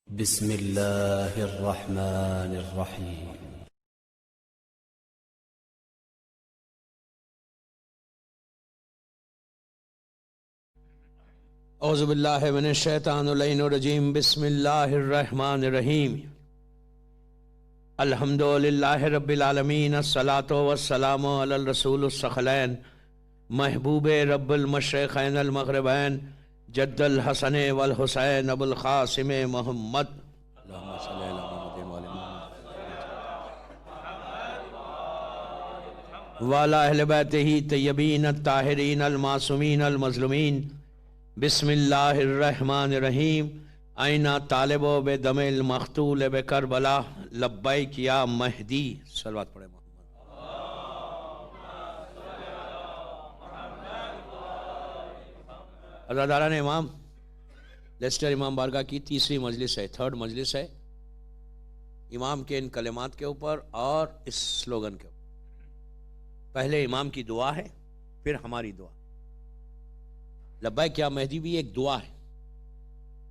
بسم اللہ الرحمن الرحیم۔ اعوذ باللہ من الشیطان اللعین الرجیم۔ بسم اللہ الرحمن الرحیم۔ الحمدللہ رب العالمین، الصلاۃ والسلام علی الرسول الثقلین، محبوب رب المشرقین المغربین، جد الحسن والحسین ابو القاسم محمد، اللہم صلی علی محمد وعلی اہل بیتہ طیبین الطاہرین المعصومین المظلومین۔ بسم اللہ الرحمن الرحیم۔ آئینہ طالب بدم المقتول بکربلا، لبیک یا مہدی۔ صلوات پڑھیں محمد۔ عزاداران امام، لیسٹر امام بارگاہ کی تیسری مجلس ہے، تھرڈ مجلس ہے، امام کے ان کلمات کے اوپر اور اس سلوگن کے اوپر۔ پہلے امام کی دعا ہے، پھر ہماری دعا۔ لبیک یا مہدی بھی ایک دعا ہے،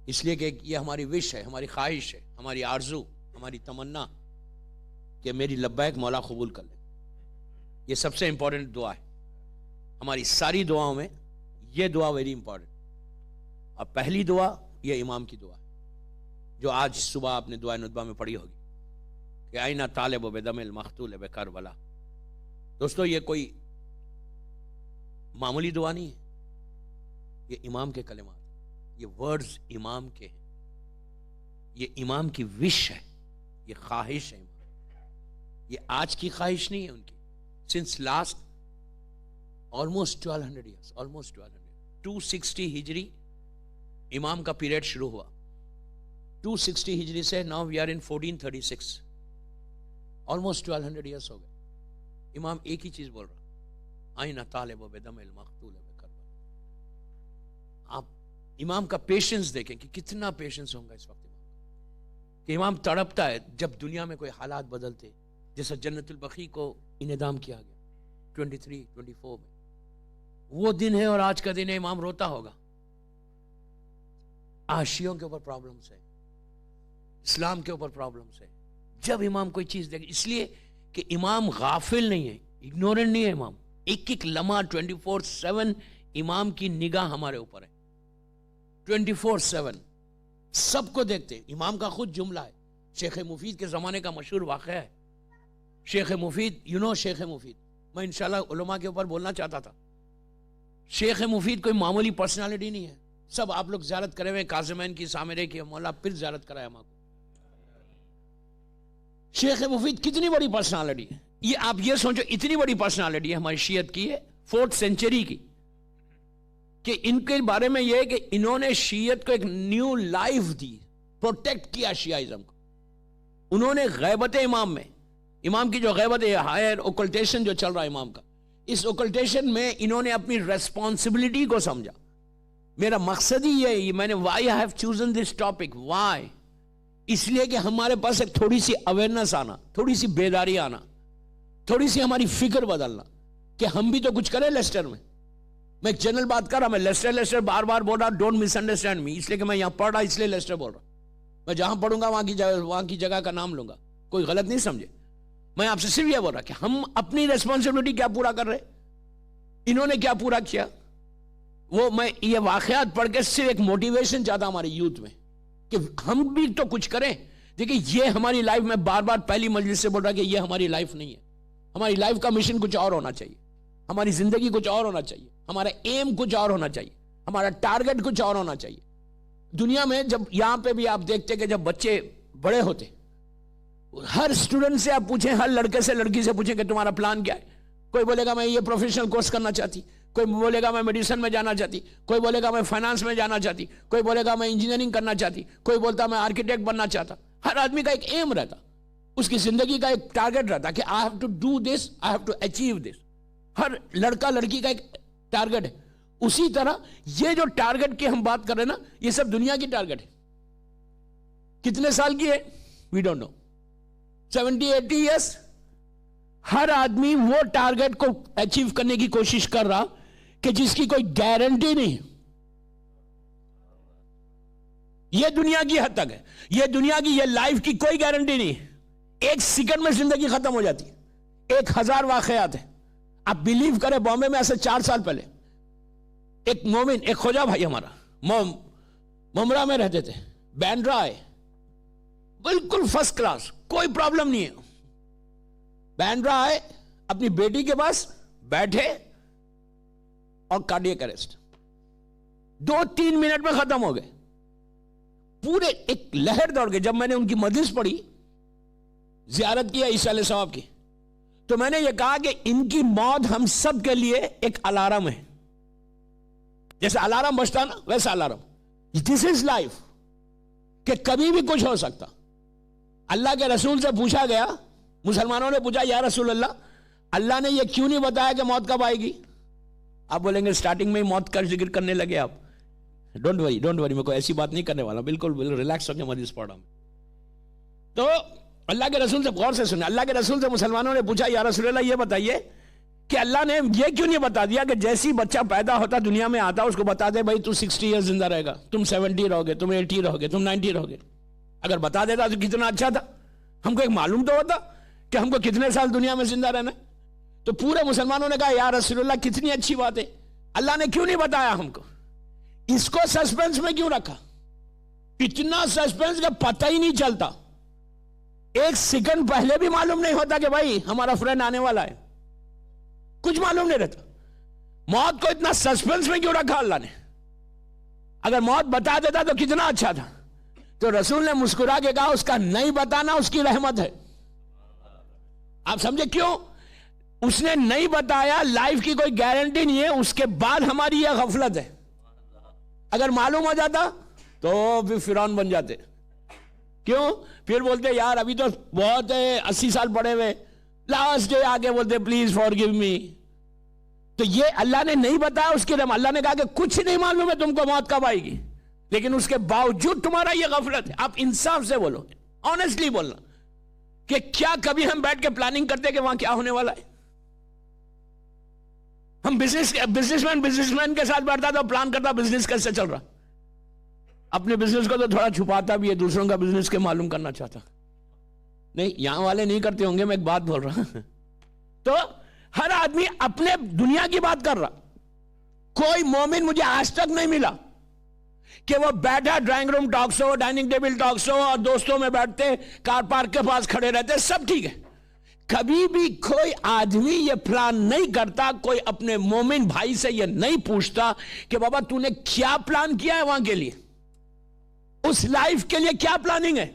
اس لیے کہ یہ ہماری وش ہے، ہماری خواہش ہے، ہماری آرزو، ہماری تمنا کہ میری لبیک مولا قبول کر لے۔ یہ سب سے امپورٹنٹ دعا ہے ہماری ساری دعاؤں میں، یہ دعا ویری امپورٹنٹ۔ اور پہلی دعا یہ امام کی دعا ہے جو آج صبح آپ نے دعائے ندبہ میں پڑھی ہوگی کہ آئینہ طالب بدم المقتول بکربلا۔ دوستو، یہ کوئی معمولی دعا نہیں ہے، یہ امام کے کلمات، یہ ورڈز امام کے ہیں، یہ امام کی وش ہے، یہ خواہش ہے امام۔ یہ آج کی خواہش نہیں ہے ان کی، since last almost 1200 years، almost 1200، 260 ہجری امام کا پیریڈ شروع ہوا، 260 ہجری سے now we are in 1436، almost 1200 years ہو گئے۔ امام ایک ہی چیز بول رہا، آئینہ طالب بدم المقتول بکربلا۔ آپ امام کا پیشنس دیکھیں کہ کتنا پیشنس ہوگا اس وقت امام، کہ امام تڑپتا ہے جب دنیا میں کوئی حالات بدلتے، جیسا جنت البقیع کو انعدام کیا گیا 23 24 میں، وہ دن ہے اور آج کا دن ہے، امام روتا ہوگا۔ آشیوں کے اوپر پرابلمس ہے، اسلام کے اوپر پرابلمس ہے، جب امام کوئی چیز دیکھے، اس لیے کہ امام غافل نہیں ہے، اگنورنٹ نہیں ہے امام، ایک ایک لمحہ 24/7 امام کی نگاہ ہمارے اوپر ہے، 24/7 سب کو دیکھتے ہیں۔ امام کا خود جملہ ہے، شیخ مفید کے زمانے کا مشہور واقعہ ہے۔ شیخ مفید، شیخ مفید، میں انشاءاللہ علماء کے اوپر بولنا چاہتا تھا۔ شیخ مفید کوئی معمولی پرسنالٹی نہیں ہے، سب آپ لوگ زیارت کرے ہوئے کاظمین کی، سامرے کی، مولا پھر زیارت کرایا ہمارے کو۔ شیخ مفید کتنی بڑی پرسنالٹی ہے، یہ آپ یہ سوچو، اتنی بڑی پرسنالٹی ہے ہماری شیعت کی ہے، 4th سینچری کی، کہ ان کے بارے میں یہ ہے کہ انہوں نے شیعت کو ایک نیو لائف دی، پروٹیکٹ کیا شیعائزم کو۔ انہوں نے غیبت امام میں، امام کی جو غیبت ہے، ہائر اوکلٹیشن جو چل رہا ہے امام کا، اس اوکلٹیشن میں انہوں نے اپنی ریسپانسبلٹی کو سمجھا۔ میرا مقصد ہی یہ، میں نے why I have chosen this topic, why, اس لیے کہ ہمارے پاس ایک تھوڑی سی اویئرنس آنا، تھوڑی سی بیداری آنا، تھوڑی سی ہماری فکر بدلنا کہ ہم بھی تو کچھ کریں لیسٹر میں۔ میں ایک جنرل بات کر رہا، میں لیسٹر بار بار بول رہا، ڈونٹ مس انڈرسٹینڈ می، اس لیے کہ میں یہاں پڑھ رہا اس لیے لیسٹر بول رہا، میں جہاں پڑھوں گا وہاں کی جگہ کا نام لوں گا، کوئی غلط نہیں سمجھے۔ میں آپ سے صرف یہ بول رہا کہ ہم اپنی ریسپانسبلٹی کیا پورا کر رہے، انہوں نے کیا پورا کیا۔ وہ میں یہ واقعات پڑھ کے صرف ایک موٹیویشن چاہتا ہماری یوتھ میں کہ ہم بھی تو کچھ کریں۔ دیکھیں، یہ ہماری لائف میں بار بار پہلی مجلس سے بول رہا کہ یہ ہماری لائف نہیں ہے، ہماری لائف کا مشن کچھ اور ہونا چاہیے، ہماری زندگی کچھ اور ہونا چاہیے، ہمارا ایم کچھ اور ہونا چاہیے، ہمارا ٹارگٹ کچھ اور ہونا چاہیے۔ دنیا میں جب یہاں پہ بھی آپ دیکھتے کہ جب بچے بڑے ہوتے، ہر اسٹوڈنٹ سے آپ پوچھیں، ہر لڑکے سے لڑکی سے پوچھیں کہ تمہارا پلان کیا ہے، کوئی بولے گا میں یہ پروفیشنل کورس کرنا چاہتی، کوئی بولے گا میں میڈیسن میں جانا چاہتی، کوئی بولے گا میں فائنانس میں جانا چاہتی، کوئی بولے گا میں انجینئرنگ کرنا چاہتی، کوئی بولتا میں آرکیٹیکٹ بننا چاہتا۔ ہر آدمی کا ایک ایم رہتا، اس کی زندگی کا ایک ٹارگٹ رہتا کہ I have to do this, I have to achieve this. ہر لڑکا لڑکی کا ایک ٹارگٹ ہے۔ اسی طرح یہ جو ٹارگٹ کی ہم بات کر رہے ہیں نا، یہ سب دنیا کی ٹارگٹ ہے۔ کتنے سال کی ہے وی ڈونٹ نو، 70-80 ایئرس۔ ہر آدمی وہ ٹارگٹ کو اچیو کرنے کی کوشش کر رہا کہ جس کی کوئی گارنٹی نہیں۔ یہ دنیا کی حد تک ہے. یہ دنیا کی، یہ لائف کی کوئی گارنٹی نہیں. ایک سیکنڈ میں زندگی ختم ہو جاتی ہے. 1000 واقعات ہیں. آپ بلیو کریں، بامبے میں ایسے 4 سال پہلے ایک مومن، ایک خواجہ بھائی ہمارا ممرا میں رہتے تھے، بینڈرا آئے، بالکل فرسٹ کلاس، کوئی پرابلم نہیں ہے. بینڈرا آئے، اپنی بیٹی کے پاس بیٹھے اور کارڈیک اریسٹ 2-3 منٹ میں ختم ہو گئے. پورے ایک لہر دوڑ گئی. جب میں نے ان کی مجلس پڑھی، زیارت کیا عیسیٰ علیہ السلام کی، تو میں نے یہ کہا کہ ان کی موت ہم سب کے لیے ایک الارم ہے. جیسے الارم بجتا نا، ویسا الارم. دس از لائف، کہ کبھی بھی کچھ ہو سکتا. اللہ کے رسول سے پوچھا گیا، مسلمانوں نے پوچھا یا رسول اللہ نے یہ کیوں نہیں بتایا کہ موت کب آئے گی؟ آپ بولیں گے سٹارٹنگ میں ہی موت کا ذکر کرنے لگے آپ. ڈونٹ وری میں کوئی ایسی بات نہیں کرنے والا، بالکل ریلیکس ہو کے مجلس پڑھ رہا ہوں. تو اللہ کے رسول سے غور سے سنیں. اللہ کے رسول سے مسلمانوں نے پوچھا یا رسول اللہ یہ بتائیے کہ اللہ نے یہ کیوں نہیں بتا دیا کہ جیسی بچہ پیدا ہوتا دنیا میں آتا اس کو بتا دے بھائی تو 60 ایئر زندہ رہے گا، تم 70 رہو گے، تم 80 رہو گے، تم 90 رہو گے. اگر بتا دیتا تو کتنا اچھا تھا. ہم کو ایک معلوم تو ہوتا کہ ہم کو کتنے سال دنیا میں زندہ رہنا. تو پورے مسلمانوں نے کہا یا رسول اللہ کتنی اچھی بات ہے، اللہ نے کیوں نہیں بتایا ہم کو؟ اس کو سسپینس میں کیوں رکھا؟ اتنا سسپینس کا پتہ ہی نہیں چلتا. 1 سیکنڈ پہلے بھی معلوم نہیں ہوتا کہ بھائی ہمارا فرینڈ آنے والا ہے. کچھ معلوم نہیں رہتا. موت کو اتنا سسپینس میں کیوں رکھا اللہ نے؟ اگر موت بتا دیتا تو کتنا اچھا تھا. تو رسول نے مسکرا کے کہا اس کا نہیں بتانا اس کی رحمت ہے. آپ سمجھے کیوں؟ اس نے نہیں بتایا، لائف کی کوئی گارنٹی نہیں ہے، اس کے بعد ہماری یہ غفلت ہے. اگر معلوم ہو جاتا تو پھر فرعون بن جاتے. کیوں؟ پھر بولتے یار ابھی تو بہت ہے، 80 سال پڑے ہوئے، لاسٹ ڈے آگے بولتے پلیز فارگیو می. تو یہ اللہ نے نہیں بتایا اس کے رحمت. اللہ نے کہا کہ کچھ نہیں معلوم ہے تم کو موت کب آئے گی، لیکن اس کے باوجود تمہارا یہ غفلت ہے. آپ انصاف سے بولو، آنیسٹلی بولنا کہ کیا کبھی ہم بیٹھ کے پلاننگ کرتے کہ وہاں کیا ہونے والا ہے؟ ہم بزنس مین کے ساتھ بیٹھتا تو پلان کرتا بزنس کیسے چل رہا. اپنے بزنس کو تو تھوڑا چھپاتا بھی ہے، دوسروں کا بزنس کے معلوم کرنا چاہتا. نہیں یہاں والے نہیں کرتے ہوں گے، میں ایک بات بول رہا ہوں. تو ہر آدمی اپنے دنیا کی بات کر رہا. کوئی مومن مجھے آج تک نہیں ملا کہ وہ بیٹھا ڈرائنگ روم ٹاکس ہو، ڈائننگ ٹیبل ٹاکس ہو، اور دوستوں میں بیٹھتے کار پارک کے پاس کھڑے رہتے، سب ٹھیک ہے. کبھی بھی کوئی آدمی یہ پلان نہیں کرتا، کوئی اپنے مومن بھائی سے یہ نہیں پوچھتا کہ بابا تو نے کیا پلان کیا ہے وہاں کے لیے، اس لائف کے لیے کیا پلاننگ ہے.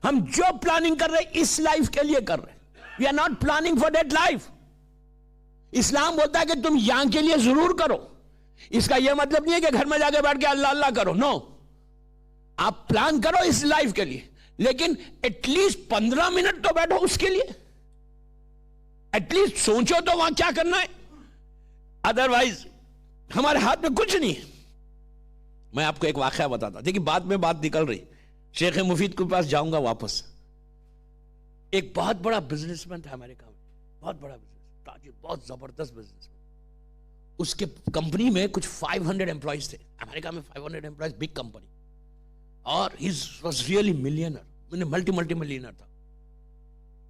ہم جو پلاننگ کر رہے اس لائف کے لیے کر رہے. We are not planning for that life. اسلام بولتا ہے کہ تم یہاں کے لیے ضرور کرو. اس کا یہ مطلب نہیں ہے کہ گھر میں جا کے بیٹھ کے اللہ اللہ کرو. نو، آپ پلان کرو اس لائف کے لیے، لیکن ایٹ لیسٹ 15 منٹ تو بیٹھو اس کے لیے. ایٹ لیسٹ سوچو تو وہاں کیا کرنا ہے. ادروائز ہمارے ہاتھ میں کچھ نہیں ہے. میں آپ کو ایک واقعہ بتاتا، دیکھیں بعد میں بات نکل رہی. شیخ مفید کے پاس جاؤں گا واپس. ایک بہت بڑا بزنس مین تھا امریکہ میں، بہت بڑا بزنس تاجر، بہت زبردست بزنس مین. اس کے کمپنی میں کچھ 500 امپلائیز تھے. امریکہ میں 500 امپلائیز، بگ کمپنی. اور he was really millionaire, multi millionaire تھا.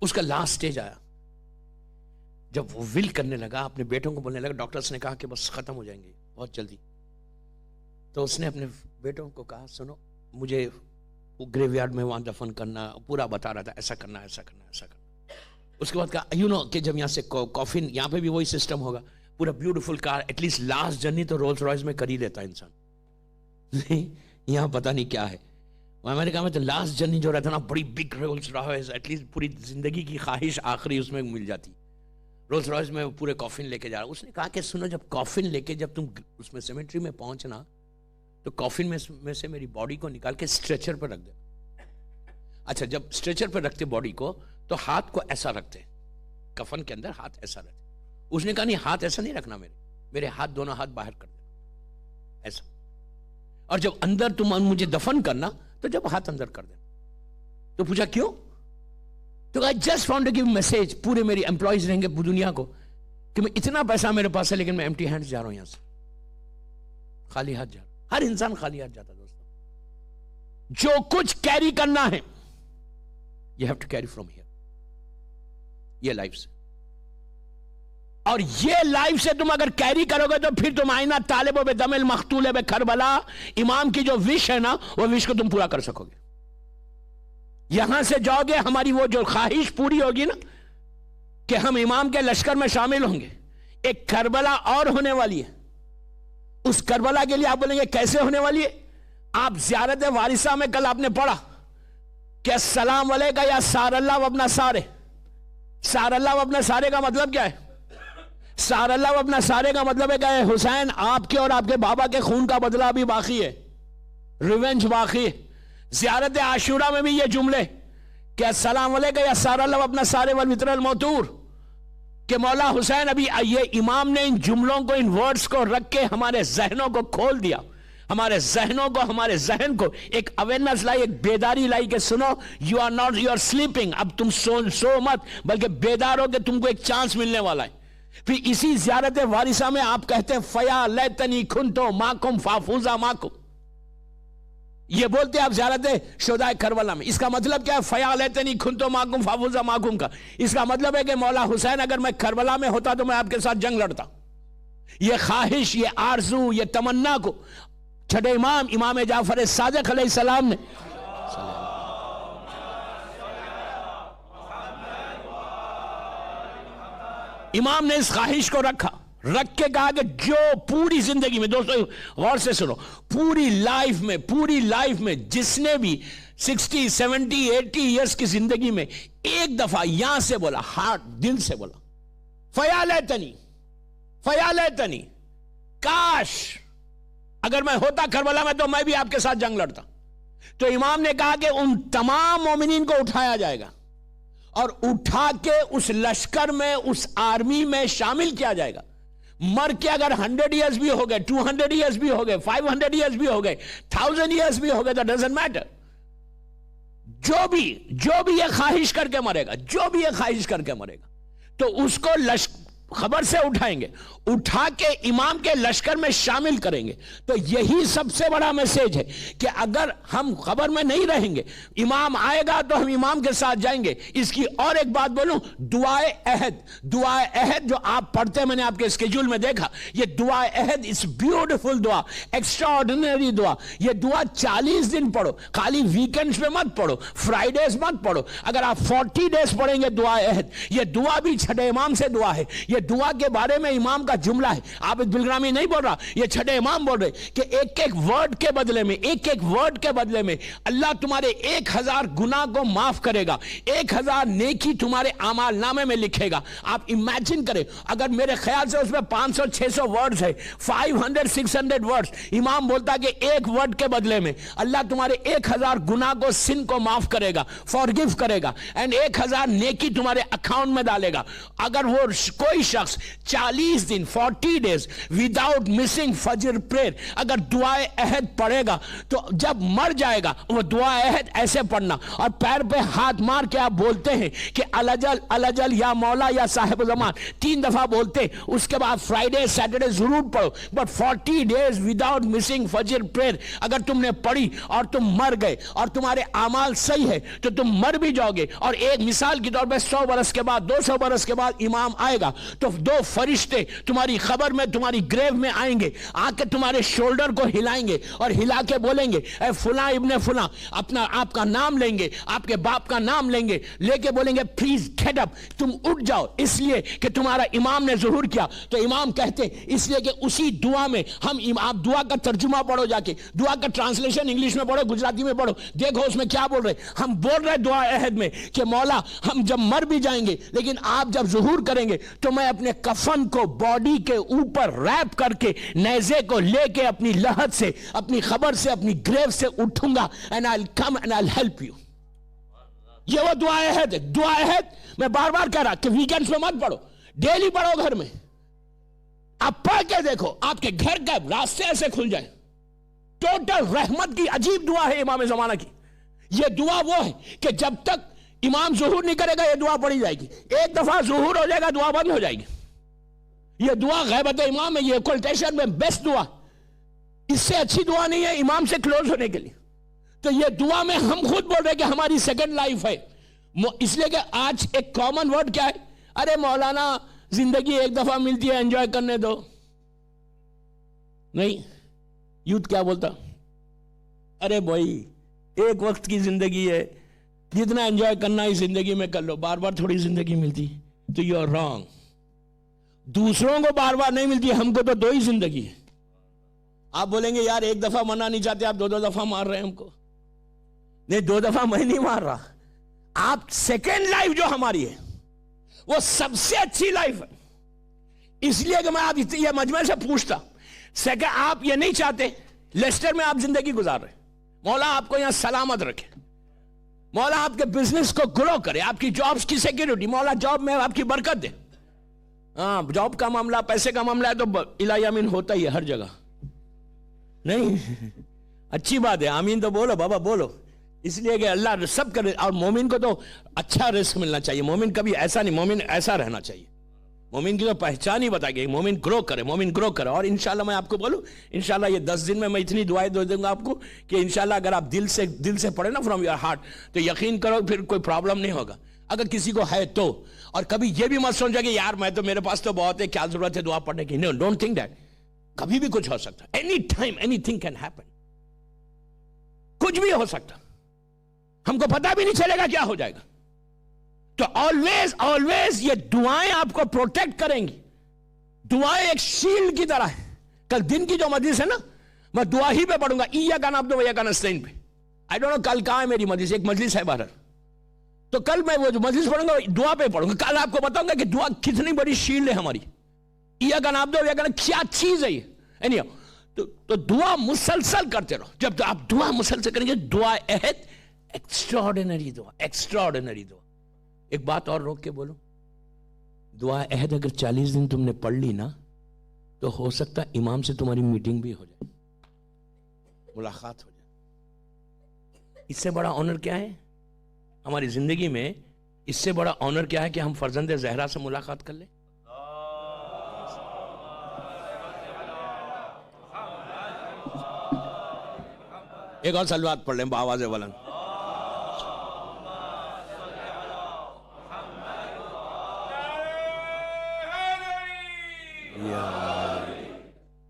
اس کا لاسٹ سٹیج آیا جب وہ ول کرنے لگا، اپنے بیٹوں کو بولنے لگا، ڈاکٹرز نے کہا کہ بس ختم ہو جائیں گے بہت جلدی. تو اس نے اپنے بیٹوں کو کہا سنو مجھے گریو یارڈ میں وہاں دفن کرنا، پورا بتا رہا تھا ایسا کرنا ایسا کرنا ایسا کرنا. اس کے بعد کہا یو نو کہ جب یہاں سے کافن، یہاں پہ بھی وہی سسٹم ہوگا، پورا beautiful car, at least last journey تو رولز رائس میں کر ہی لیتا انسان. نہیں یہاں پتہ نہیں کیا ہے. امریکہ میں تو لاسٹ جرنی جو رہتا نا، بڑی big Rolls Royce, at least پوری زندگی کی خواہش آخری اس میں مل جاتی. رولز رائس میں پورے کافن لے کے جا رہا. اس نے کہا کہ سنو جب کافن لے کے جب تم اس میں سیمیٹری میں پہنچنا تو کافن میں سے میری باڈی کو نکال کے اسٹریچر پہ رکھ دے. اچھا جب اسٹریچر پہ رکھتے باڈی کو تو ہاتھ کو ایسا رکھتے، کفن کے اندر ہاتھ ایسا رکھتے. اس نے کہا نہیں ہاتھ ایسا نہیں رکھنا، میرے ہاتھ دونوں ہاتھ باہر کر دینا ایسا. اور جب اندر تم مجھے دفن کرنا تو جب ہاتھ اندر کر دینا. تو پوچھا کیوں؟ تو I just want to give message پورے میری امپلائیز رہیں گے دنیا کو کہ میں اتنا پیسہ میرے پاس ہے لیکن میں ایمٹی ہینڈز جا رہا ہوں، یہاں سے خالی ہاتھ جا رہا ہوں. ہر انسان خالی ہاتھ جاتا دوستوں. جو کچھ کیری کرنا ہے you have to carry from here. یہ لائف سے، اور یہ لائف سے تم اگر کیری کرو گے تو پھر تم آئینہ طالب و بدم المقتول بے کربلا، امام کی جو وش ہے نا، وہ وش کو تم پورا کر سکو گے. یہاں سے جاؤ گے، ہماری وہ جو خواہش پوری ہوگی نا کہ ہم امام کے لشکر میں شامل ہوں گے. ایک کربلا اور ہونے والی ہے. اس کربلا کے لیے آپ بولیں گے کیسے ہونے والی ہے؟ آپ زیارت وارثہ میں کل آپ نے پڑھا کہ السلام علیکہ یا سار اللہ و ابن سارے. سار اللہ و ابن سارے کا مطلب کیا ہے؟ سار اللہ و ابن سارے کا مطلب ہے کہ اے حسین، آپ کے اور آپ کے بابا کے خون کا بدلہ ابھی باقی ہے، ریونج باقی ہے. زیارت عاشورہ میں بھی یہ جملے کہ السلام علیکہ یا سار اللہ و ابن سارے والوتر الموتور، کہ مولا حسین ابھی یہ امام نے ان جملوں کو، ان ورڈز کو رکھ کے ہمارے ذہنوں کو کھول دیا، ہمارے ذہنوں کو، ہمارے ذہن کو ایک اویئرنس لائی، ایک بیداری لائی کہ سنو، یو آر سلیپنگ، اب تم سو مت، بلکہ بیدار ہو کہ تم کو ایک چانس ملنے والا ہے. پھر اسی زیارت وارثہ میں آپ کہتے ہیں فیا لیتنی کنتو ماکم فافوزا ماکم. یہ بولتے ہیں آپ زیارت شہدائے کربلا میں. اس کا مطلب کیا ہے؟ فیا لیتنی کنتو ماکم فافوزا ماکم کا اس کا مطلب ہے کہ مولا حسین اگر میں کربلا میں ہوتا تو میں آپ کے ساتھ جنگ لڑتا. یہ خواہش، یہ آرزو، یہ تمنا کو چھٹے امام جعفر صادق علیہ السلام نے امام نے اس خواہش کو رکھ کے کہا کہ جو پوری زندگی میں، دوستو غور سے سنو، پوری لائف میں جس نے بھی 60 70 80 ایئرس کی زندگی میں ایک دفعہ یہاں سے بولا، ہارٹ دل سے بولا فیا لیتنی، کاش اگر میں ہوتا کربلا میں تو میں بھی آپ کے ساتھ جنگ لڑتا. تو امام نے کہا کہ ان تمام مومنین کو اٹھایا جائے گا اور اٹھا کے اس لشکر میں، اس آرمی میں شامل کیا جائے گا. مر کے اگر 100 ایئرز بھی ہو گئے، 200 ایئرز بھی ہو گئے، 500 ایئرز بھی ہو گئے، 1000 ایئرز بھی ہو گئے، that doesn't matter. جو بھی یہ خواہش کر کے مرے گا، تو اس کو خبر سے اٹھائیں گے، اٹھا کے امام کے لشکر میں شامل کریں گے. تو یہی سب سے بڑا میسج ہے کہ اگر ہم خبر میں نہیں رہیں گے، امام آئے گا تو ہم امام کے ساتھ جائیں گے. اس کی اور ایک بات بولوں، دعائے عہد جو آپ پڑھتے ہیں، میں نے آپ کے اسکیڈول میں دیکھا، یہ دعائے عہد اس بیوٹیفل دعا، ایکسٹرا آرڈینری دعا. یہ دعا 40 دن پڑھو، خالی ویکنڈز پہ مت پڑھو، فرائیڈیز مت پڑھو. اگر آپ 40 ڈیز پڑھیں گے دعائے عہد، یہ دعا بھی چھٹے امام سے دعا ہے. یہ دعا کے بارے میں امام کا جملہ ہے، عابد بلگرامی نہیں بول رہا، یہ چھٹے امام بول رہے کہ ایک ورڈ کے بدلے میں اللہ تمہارے 1000 گناہ کو معاف کرے گا، 1000 نیکی تمہارے اعمال نامے میں لکھے گا. آپ امیجن کریں، اگر میرے خیال سے اس میں 500 600 ورڈز ہے، 500 600 ورڈز، امام بولتا کہ ایک ورڈ کے بدلے میں اللہ تمہارے 1000 گناہ کو، سن کو معاف کرے گا، فارگیو کرے گا، اینڈ 1000 نیکی تمہارے اکاؤنٹ میں ڈالے گا. اگر وہ کوئی شخص 40 دن 40 ڈیز وداؤٹ مسنگ فجر پریئر اگر دعائے عہد پڑھے گا تو جب مر جائے گا وہ دعائے عہد ایسے پڑھنا اور پیر پہ ہاتھ مار کے آپ بولتے ہیں کہ الجل الجل یا مولا یا صاحب زمان 3 دفعہ بولتے. اس کے بعد فرائیڈے سیٹرڈے ضرور پڑھو، بٹ 40 ڈیز وداؤٹ مسنگ فجر پریئر اگر تم نے پڑھی اور تم مر گئے اور تمہارے اعمال صحیح ہے تو تم مر بھی جاؤ گے. اور ایک مثال کے طور پہ 100 برس کے بعد 200 برس کے بعد امام آئے گا تو 2 فرشتے تمہاری خبر میں، تمہاری گریو میں آئیں گے، آ کے تمہارے شولڈر کو ہلائیں گے اور ہلا کے بولیں گے اے فلاں ابن فلاں، آپ کا نام لیں گے، آپ کے باپ کا نام لیں گے، لے کے بولیں گے پلیز گیٹ اپ، تم اٹھ جاؤ، اس لیے کہ تمہارا امام نے ظہور کیا. تو امام کہتے اس لیے کہ اسی دعا میں آپ دعا کا ترجمہ پڑھو، جا کے دعا کا ٹرانسلیشن انگلش میں پڑھو، گجراتی میں پڑھو، دیکھو اس میں کیا بول رہے. ہم بول رہے دعا عہد میں کہ مولا ہم جب مر بھی جائیں گے لیکن آپ جب ظہور کریں گے تو میں اپنے کفن کو باڈی کے اوپر ریپ کر کے نیزے کو لے کے اپنی لحد سے، اپنی خبر سے، اپنی گریو سے اٹھوں گا and I'll come and I'll help you. یہ وہ دعا عہد ہے. دعا عہد میں بار بار کہہ رہا کہ ویکنڈز میں مت پڑھو، ڈیلی پڑھو گھر میں. آپ پڑھ کے دیکھو آپ کے گھر کا راستے ایسے کھل جائیں. ٹوٹل رحمت کی عجیب دعا ہے امام زمانہ کی. یہ دعا وہ ہے کہ جب تک امام ظہور نہیں کرے گا یہ دعا پڑھی جائے گی. ایک دفعہ ظہور ہو جائے گا دعا بند ہو جائے گی. یہ دعا غیبت امام ہے، یہ کوٹیشن میں بیسٹ دعا، اس سے اچھی دعا نہیں ہے امام سے کلوز ہونے کے لیے. تو یہ دعا میں ہم خود بول رہے کہ ہماری سیکنڈ لائف ہے. اس لیے کہ آج ایک کامن ورڈ کیا ہے؟ ارے مولانا زندگی ایک دفعہ ملتی ہے، انجوائے کرنے دو. نہیں، یوتھ کیا بولتا؟ ارے بھائی ایک وقت کی زندگی ہے، جتنا انجوائے کرنا ہے زندگی میں کر لو، بار بار تھوڑی زندگی ملتی. تو یو آر رانگ. دوسروں کو بار بار نہیں ملتی، ہم کو تو 2 ہی زندگی ہے. آپ بولیں گے یار ایک دفعہ مرنا نہیں چاہتے، آپ 2 دفعہ مار رہے ہیں ہم کو. نہیں، 2 دفعہ میں نہیں مار رہا. آپ سیکنڈ لائف جو ہماری ہے وہ سب سے اچھی لائف ہے. اس لیے کہ میں آپ یہ مجمع سے پوچھتا، سیکنڈ آپ یہ نہیں چاہتے لیسٹر میں آپ زندگی گزار رہے، مولا آپ کو یہاں سلامت رکھے، مولا آپ کے بزنس کو گرو کرے، آپ کی جابز کی سیکیورٹی، مولا جاب میں آپ کی برکت دے. ہاں، جاب کا معاملہ، پیسے کا معاملہ ہے تو الہی آمین ہوتا ہی ہے ہر جگہ. نہیں، اچھی بات ہے، آمین تو بولو بابا بولو. اس لیے کہ اللہ سب کرے، اور مومن کو تو اچھا رزق ملنا چاہیے. مومن کبھی ایسا نہیں، مومن ایسا رہنا چاہیے. مومن کی تو پہچان ہی بتا گئی، مومن گرو کرے، مومن گرو کرے. اور انشاءاللہ میں آپ کو بولوں، انشاءاللہ یہ 10 دن میں اتنی دعائیں دے دوں گا آپ کو کہ انشاءاللہ اگر آپ دل سے پڑھیں نا فرام یور ہارٹ، تو یقین کرو پھر کوئی پرابلم نہیں ہوگا. اگر کسی کو ہے تو. اور کبھی یہ بھی مت سوچا کہ یار میں تو، میرے پاس تو بہت ہے، کیا ضرورت ہے دعا پڑھنے کی. نو، ڈونٹ تھنک دیٹ. کبھی بھی کچھ ہو سکتا، any time any thing can happen. کچھ بھی ہو سکتا، ہم کو پتا بھی نہیں چلے گا کیا ہو جائے گا. تو آلویز یہ دعائیں آپ کو پروٹیکٹ کریں گی. دعائیں ایک شیلڈ کی طرح ہے. کل دن کی جو مجلس ہے نا، میں دعا ہی پہ پڑھوں گا، ایاک نعبد و ایاک نستعین پہ. آئی ڈونٹ نو کل کہاں ہے میری مجلس، ایک مجلس ہے باہر، تو کل میں وہ جو مجلس پڑھوں گا دعا پہ پڑھوں گا. کل آپ کو بتاؤں گا کہ دعا کتنی بڑی شیلڈ ہے ہماری. ایاک نعبد و ایاک نستعین کیا چیز ہے یہ. تو دعا مسلسل کرتے رہو. جب آپ دعا مسلسل کریں گے، دعا عہد ایکسٹراڈنری دعا، ایکسٹراڈنری دعا. ایک بات اور روک کے بولو، دعا عہد اگر 40 دن تم نے پڑھ لی نا، تو ہو سکتا ہے امام سے تمہاری میٹنگ بھی ہو جائے، ملاقات ہو جائے. اس سے بڑا آنر کیا ہے ہماری زندگی میں؟ اس سے بڑا آنر کیا ہے کہ ہم فرزند زہرا سے ملاقات کر لیں. ایک اور صلوات پڑھ لیں بآواز بلند.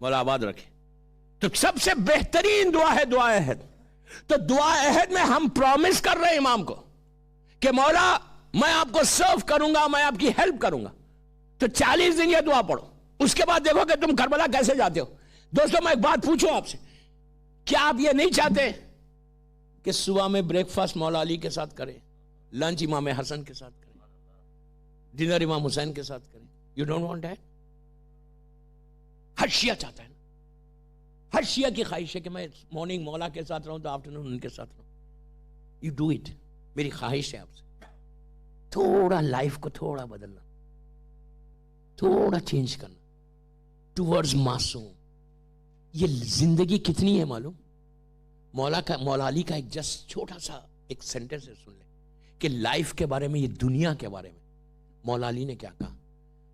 مولا آباد رکھے. تو سب سے بہترین دعا ہے دعا عہد. تو دعا عہد میں ہم پرومس کر رہے ہیں امام کو کہ مولا میں آپ کو سرو کروں گا، میں آپ کی ہیلپ کروں گا. تو 40 دن یہ دعا پڑھو. اس کے بعد دیکھو کہ تم کربلا کیسے جاتے ہو. دوستوں میں ایک بات پوچھوں آپ سے، کیا آپ یہ نہیں چاہتے کہ صبح میں بریک فاسٹ مولا علی کے ساتھ کریں، لنچ امام حسن کے ساتھ کریں، ڈنر امام حسین کے ساتھ کریں؟ You don't want that? ہر شیعہ چاہتا ہے نا، ہر شیعہ کی خواہش ہے کہ میں مارننگ مولا کے ساتھ رہوں تو آفٹرنون ان کے ساتھ رہوں. You do it. میری خواہش ہے آپ سے، تھوڑا لائف کو تھوڑا بدلنا، تھوڑا چینج کرنا ٹورڈز معصوم. یہ زندگی کتنی ہے معلوم؟ مولا علی کا ایک جسٹ چھوٹا سا ایک سینٹنس ہے، سن لیں کہ لائف کے بارے میں، یہ دنیا کے بارے میں مولا علی نے کیا کہا.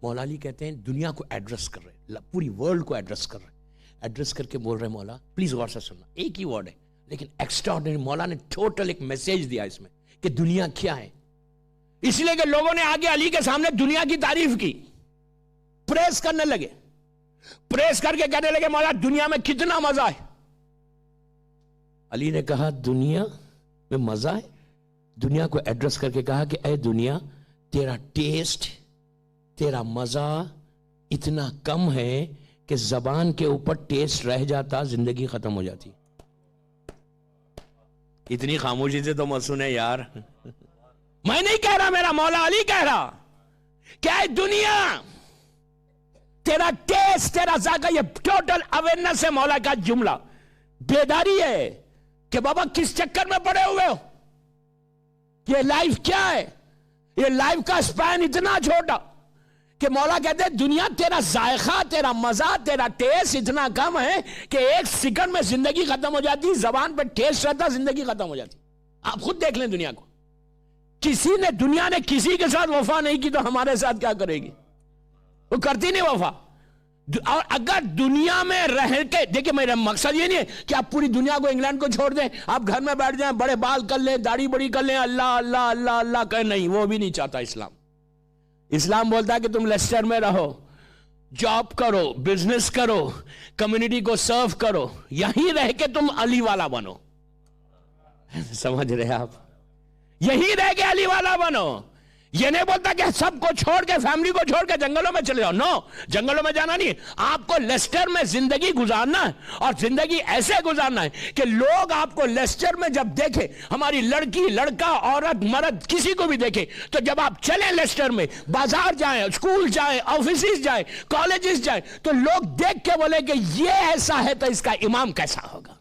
مولا علی کہتے ہیں دنیا کو ایڈریس کر رہے، پوری ورلڈ کو ایڈریس کر رہے، ایڈریس کر کے بول رہے مولا پلیز غور سے سننا. ایک ہی ورڈ ہے لیکن ایکسٹراڈنری. مولا نے ٹوٹل ایک میسج دیا اس میں کہ دنیا کیا ہے. اس لیے کہ لوگوں نے آگے علی کے سامنے دنیا کی تعریف کی، پریس کرنے لگے، پریس کر کے کہنے لگے مولا دنیا میں کتنا مزہ ہے. علی نے کہا دنیا میں مزہ ہے. دنیا کو ایڈریس کر کے کہا کہ اے دنیا، تیرا ٹیسٹ، تیرا مزہ اتنا کم ہے کہ زبان کے اوپر ٹیسٹ رہ جاتا، زندگی ختم ہو جاتی. اتنی خاموشی سے تو مت سنے یار. میں نہیں کہہ رہا، میرا مولا علی کہہ رہا کہ اے دنیا، تیرا ٹیسٹ، تیرا ذائقہ، یہ ٹوٹل اویئرنس ہے مولا کا جملہ. بیداری ہے کہ بابا کس چکر میں پڑے ہوئے ہو. یہ لائف کیا ہے؟ یہ لائف کا سپین اتنا چھوٹا کہ مولا کہتے ہیں دنیا، تیرا ذائقہ، تیرا مزہ، تیرا ٹیسٹ اتنا کم ہے کہ ایک سیکنڈ میں زندگی ختم ہو جاتی. زبان پہ ٹیسٹ رہتا، زندگی ختم ہو جاتی. آپ خود دیکھ لیں دنیا کو. دنیا نے کسی کے ساتھ وفا نہیں کی تو ہمارے ساتھ کیا کرے گی؟ وہ کرتی نہیں وفا. اور اگر دنیا میں رہ کے دیکھیں، میرا مقصد یہ نہیں ہے کہ آپ پوری دنیا کو، انگلینڈ کو چھوڑ دیں، آپ گھر میں بیٹھ جائیں، بڑے بال کر لیں، داڑھی بڑی کر لیں، اللہ اللہ اللہ اللہ کہ نہیں، وہ بھی نہیں چاہتا اسلام. اسلام بولتا ہے کہ تم لیسٹر میں رہو، جاب کرو، بزنس کرو، کمیونٹی کو سرو کرو، یہیں رہ کے تم علی والا بنو. سمجھ رہے آپ؟ یہیں رہ کے علی والا بنو. یہ نہیں بولتا کہ سب کو چھوڑ کے، فیملی کو چھوڑ کے جنگلوں میں چلے جاؤ. نو، جنگلوں میں جانا نہیں، آپ کو لیسٹر میں زندگی گزارنا ہے، اور زندگی ایسے گزارنا ہے کہ لوگ آپ کو لیسٹر میں جب دیکھیں، ہماری لڑکی، لڑکا، عورت، مرد، کسی کو بھی دیکھیں، تو جب آپ چلیں لیسٹر میں، بازار جائیں، اسکول جائیں، آفیسز جائیں، کالجز جائیں، تو لوگ دیکھ کے بولے کہ یہ ایسا ہے تو اس کا امام کیسا ہوگا.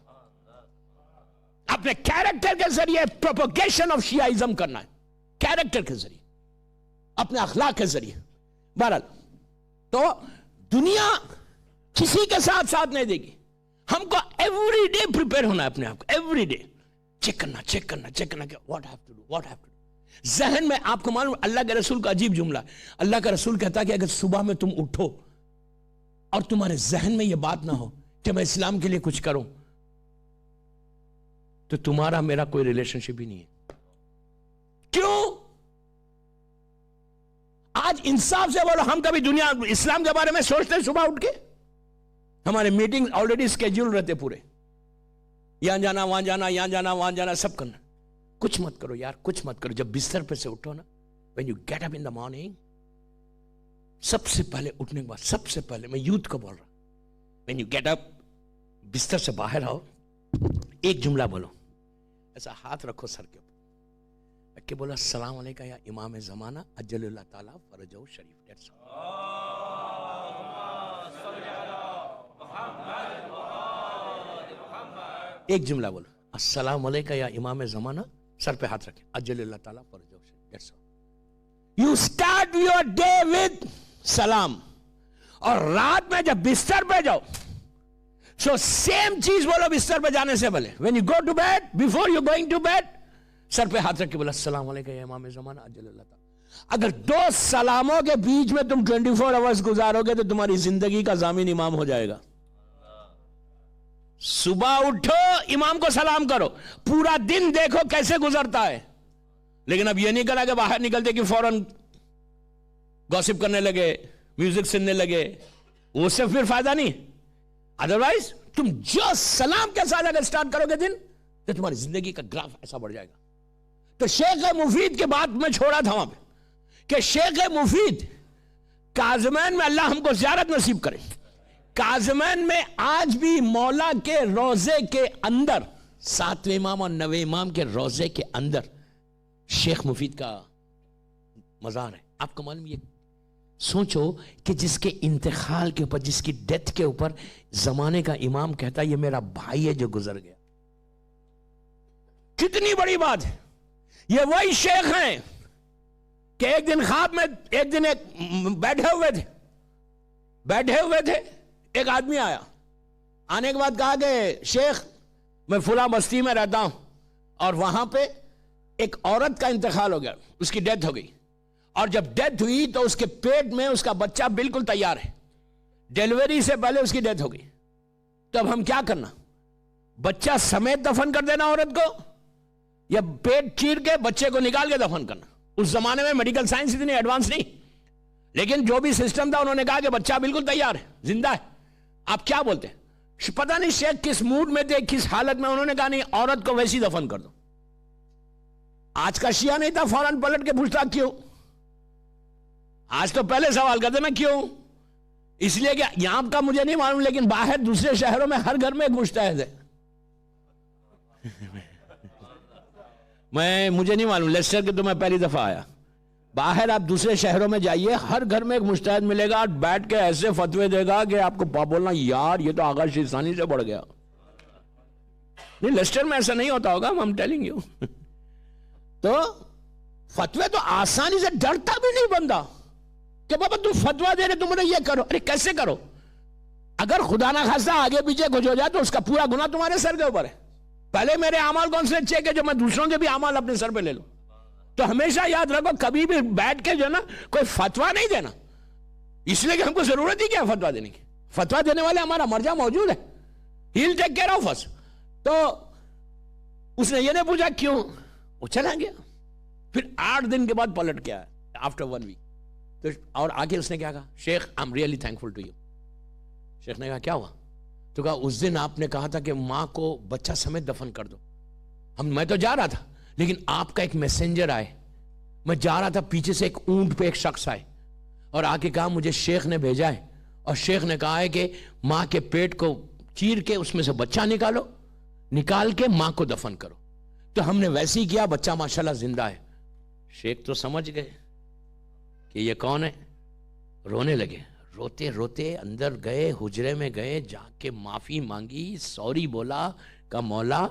اپنے کیریکٹر کے ذریعے پروپیگیشن آف شیعائزم کرنا ہے، کیریکٹر کے ذریعے، اپنے اخلاق کے ذریعے. بہرحال تو دنیا کسی کے ساتھ ساتھ نہیں دے گی. ہم کو ایوری ڈے پریپیئر ہونا ہے، اپنے آپ کو ایوری ڈے چیک کرنا کہ واٹ ہیو ٹو ڈو. ذہن میں آپ کو معلوم، اللہ کے رسول کا عجیب جملہ، اللہ کا رسول کہتا ہے کہ اگر صبح میں تم اٹھو اور تمہارے ذہن میں یہ بات نہ ہو کہ میں اسلام کے لیے کچھ کروں، تو تمہارا میرا کوئی ریلیشن شپ ہی نہیں ہے. کیوں؟ آج انصاف سے بولو، ہم کبھی دنیا اسلام کے بارے میں سوچتے ہیں صبح اٹھ کے؟ ہمارے میٹنگ آلریڈی اسکیڈول رہتے پورے، یہاں جانا، وہاں جانا، یہاں جانا، وہاں جانا، سب کرنا. کچھ مت کرو یار، کچھ مت کرو. جب بستر پہ سے اٹھو نا، when you get up in the morning، سب سے پہلے اٹھنے کے بعد، سب سے پہلے میں یوتھ کو بول رہا ہوں، when you get up، بستر سے باہر آؤ، ایک جملہ بولو، ایسا ہاتھ رکھو سر کے اوپر، رکھ کے بولا السلام علیکم یا امام زمانہ اجل اللہ تعالیٰ فرجہ شریف. ایک جملہ بولو، السلام علیکم یا امام زمانہ، سر پہ ہاتھ رکھے، اجل اللہ تعالیٰ فرجہ شریف. You start your day with سلام. اور رات میں جب بستر پہ جاؤ، سو سیم چیز بولو بستر پہ جانے سے پہلے. when you go to bed, before you going to bed، سر پہ ہاتھ رکھ کے بولا السلام علیکم یا امام زمانہ اجل اللہ تعالیٰ. اگر دو سلاموں کے بیچ میں تم 24 hours گزارو گے تو تمہاری زندگی کا ضامن امام ہو جائے گا. صبح اٹھو، امام کو سلام کرو، پورا دن دیکھو کیسے گزرتا ہے. لیکن اب یہ نہیں کرا کہ باہر نکلتے کہ فوراً گوسپ کرنے لگے، میوزک سننے لگے، وہ سے پھر فائدہ نہیں. ادروائز تم جو سلام کے ساتھ اگر سٹارٹ کرو گے دن، تو تمہاری زندگی کا گراف ایسا بڑھ جائے گا. تو شیخ مفید کے بعد میں چھوڑا تھا وہاں پہ کہ شیخ مفید کاظمین میں، اللہ ہم کو زیارت نصیب کرے، کاظمین میں آج بھی مولا کے روزے کے اندر، 7ویں امام اور 9ویں امام کے روزے کے اندر شیخ مفید کا مزار ہے. آپ کو معلوم، یہ سوچو کہ جس کے انتقال کے اوپر، جس کی ڈیتھ کے اوپر زمانے کا امام کہتا ہے یہ میرا بھائی ہے جو گزر گیا. کتنی بڑی بات ہے. یہ وہی شیخ ہیں کہ ایک دن خواب میں، ایک دن بیٹھے ہوئے تھے، ایک آدمی آیا. آنے کے بعد کہا کہ شیخ میں فلاں بستی میں رہتا ہوں، اور وہاں پہ ایک عورت کا انتقال ہو گیا، اس کی ڈیتھ ہو گئی، اور جب ڈیتھ ہوئی تو اس کے پیٹ میں اس کا بچہ بالکل تیار ہے، ڈیلیوری سے پہلے اس کی ڈیتھ ہو گئی. تو اب ہم کیا کرنا؟ بچہ سمیت دفن کر دینا عورت کو، یا پیٹ چیر کے بچے کو نکال کے دفن کرنا؟ اس زمانے میں میڈیکل سائنس اتنی ایڈوانس نہیں، لیکن جو بھی سسٹم تھا انہوں نے کہا کہ بچہ بالکل تیار ہے، زندہ ہے. آپ کیا بولتے ہیں؟ پتہ نہیں شیخ کس موڈ میں تھے، کس حالت میں، انہوں نے کہا نہیں، عورت کو ویسی دفن کر دو. آج کا شیعہ نہیں تھا فوراً پلٹ کے پوچھتا کیوں. آج تو پہلے سوال کرتے میں کیوں، اس لیے کہ یہاں کا مجھے نہیں معلوم، لیکن باہر دوسرے شہروں میں ہر گھر میں ایک مجتہد ہے. مجھے نہیں معلوم، لیسٹر کے تو میں پہلی دفعہ آیا. باہر آپ دوسرے شہروں میں جائیے، ہر گھر میں ایک مجتہد ملے گا، بیٹھ کے ایسے فتوے دے گا کہ آپ کو بولنا یار یہ تو آغا شیرثانی سے بڑھ گیا. نہیں، لیسٹر میں ایسا نہیں ہوتا ہوگا، I'm telling you. تو فتوے تو آسانی سے، ڈرتا بھی نہیں بندہ کہ بابا تم فتوا دے رہے، تم نے یہ کرو. ارے کیسے کرو؟ اگر خدا نہ خواستہ آگے پیچھے کچھ ہو جائے تو اس کا پورا گناہ تمہارے سر کے اوپر ہے. پہلے میرے اعمال کون سے چیک ہے جو میں دوسروں کے بھی اعمال اپنے سر پہ لے لوں. تو ہمیشہ یاد رکھو، کبھی بھی بیٹھ کے جو نا کوئی فتوا نہیں دینا، اس لیے کہ ہم کو ضرورت ہی کیا فتوا دینے کی. فتوا دینے والے ہمارا مرجع موجود ہے. He'll take care of us. تو اس نے یہ نہیں پوچھا کیوں, وہ چلا گیا. پھر 8 دن کے بعد پلٹ گیا after 1 week. تو اور آگے اس نے کیا کہا, شیخ I'm really thankful to you. شیخ نے کہا کیا ہوا؟ تو کہا اس دن آپ نے کہا تھا کہ ماں کو بچہ سمیت دفن کر دو. میں تو جا رہا تھا لیکن آپ کا ایک میسنجر آئے, میں جا رہا تھا پیچھے سے ایک اونٹ پہ ایک شخص آئے اور آ کے کہا مجھے شیخ نے بھیجا ہے, اور شیخ نے کہا ہے کہ ماں کے پیٹ کو چیر کے اس میں سے بچہ نکالو, نکال کے ماں کو دفن کرو. تو ہم نے ویسے ہی کیا, بچہ ماشاءاللہ زندہ ہے. شیخ تو سمجھ گئے کہ یہ کون ہے, رونے لگے. روتے روتے اندر گئے, حجرے میں گئے, جا کے معافی مانگی, سوری بولا, کہ مولا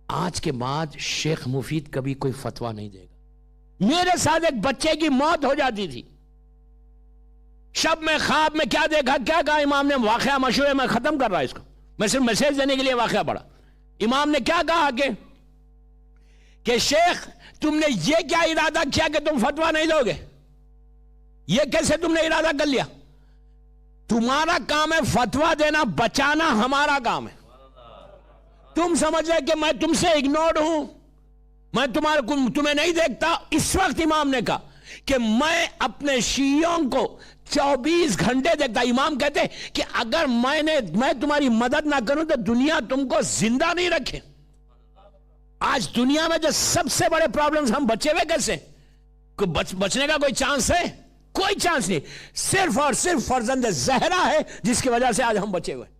آج کے بعد شیخ مفید کبھی کوئی فتویٰ نہیں دے گا. میرے ساتھ ایک بچے کی موت ہو جاتی تھی, شب میں خواب میں کیا دیکھا, کیا کہا امام نے, واقعہ مشہور ہے, میں ختم کر رہا اس کو, میں صرف میسج دینے کے لیے واقعہ پڑھا. امام نے کیا کہا کہ شیخ تم نے یہ کیا ارادہ کیا کہ تم فتویٰ نہیں دو گے, یہ کیسے تم نے ارادہ کر لیا؟ تمہارا کام ہے فتویٰ دینا, بچانا ہمارا کام ہے. تم سمجھ رہے کہ میں تم سے اگنورڈ ہوں, میں تمہیں نہیں دیکھتا. اس وقت امام نے کہا کہ میں اپنے شیعوں کو 24 گھنٹے دیکھتا. امام کہتے کہ اگر میں تمہاری مدد نہ کروں تو دنیا تم کو زندہ نہیں رکھے. آج دنیا میں جو سب سے بڑے پرابلمز, ہم بچے ہوئے کیسے, بچنے کا کوئی چانس ہے؟ کوئی چانس نہیں. صرف اور صرف فرزند زہرا ہے جس کی وجہ سے آج ہم بچے ہوئے.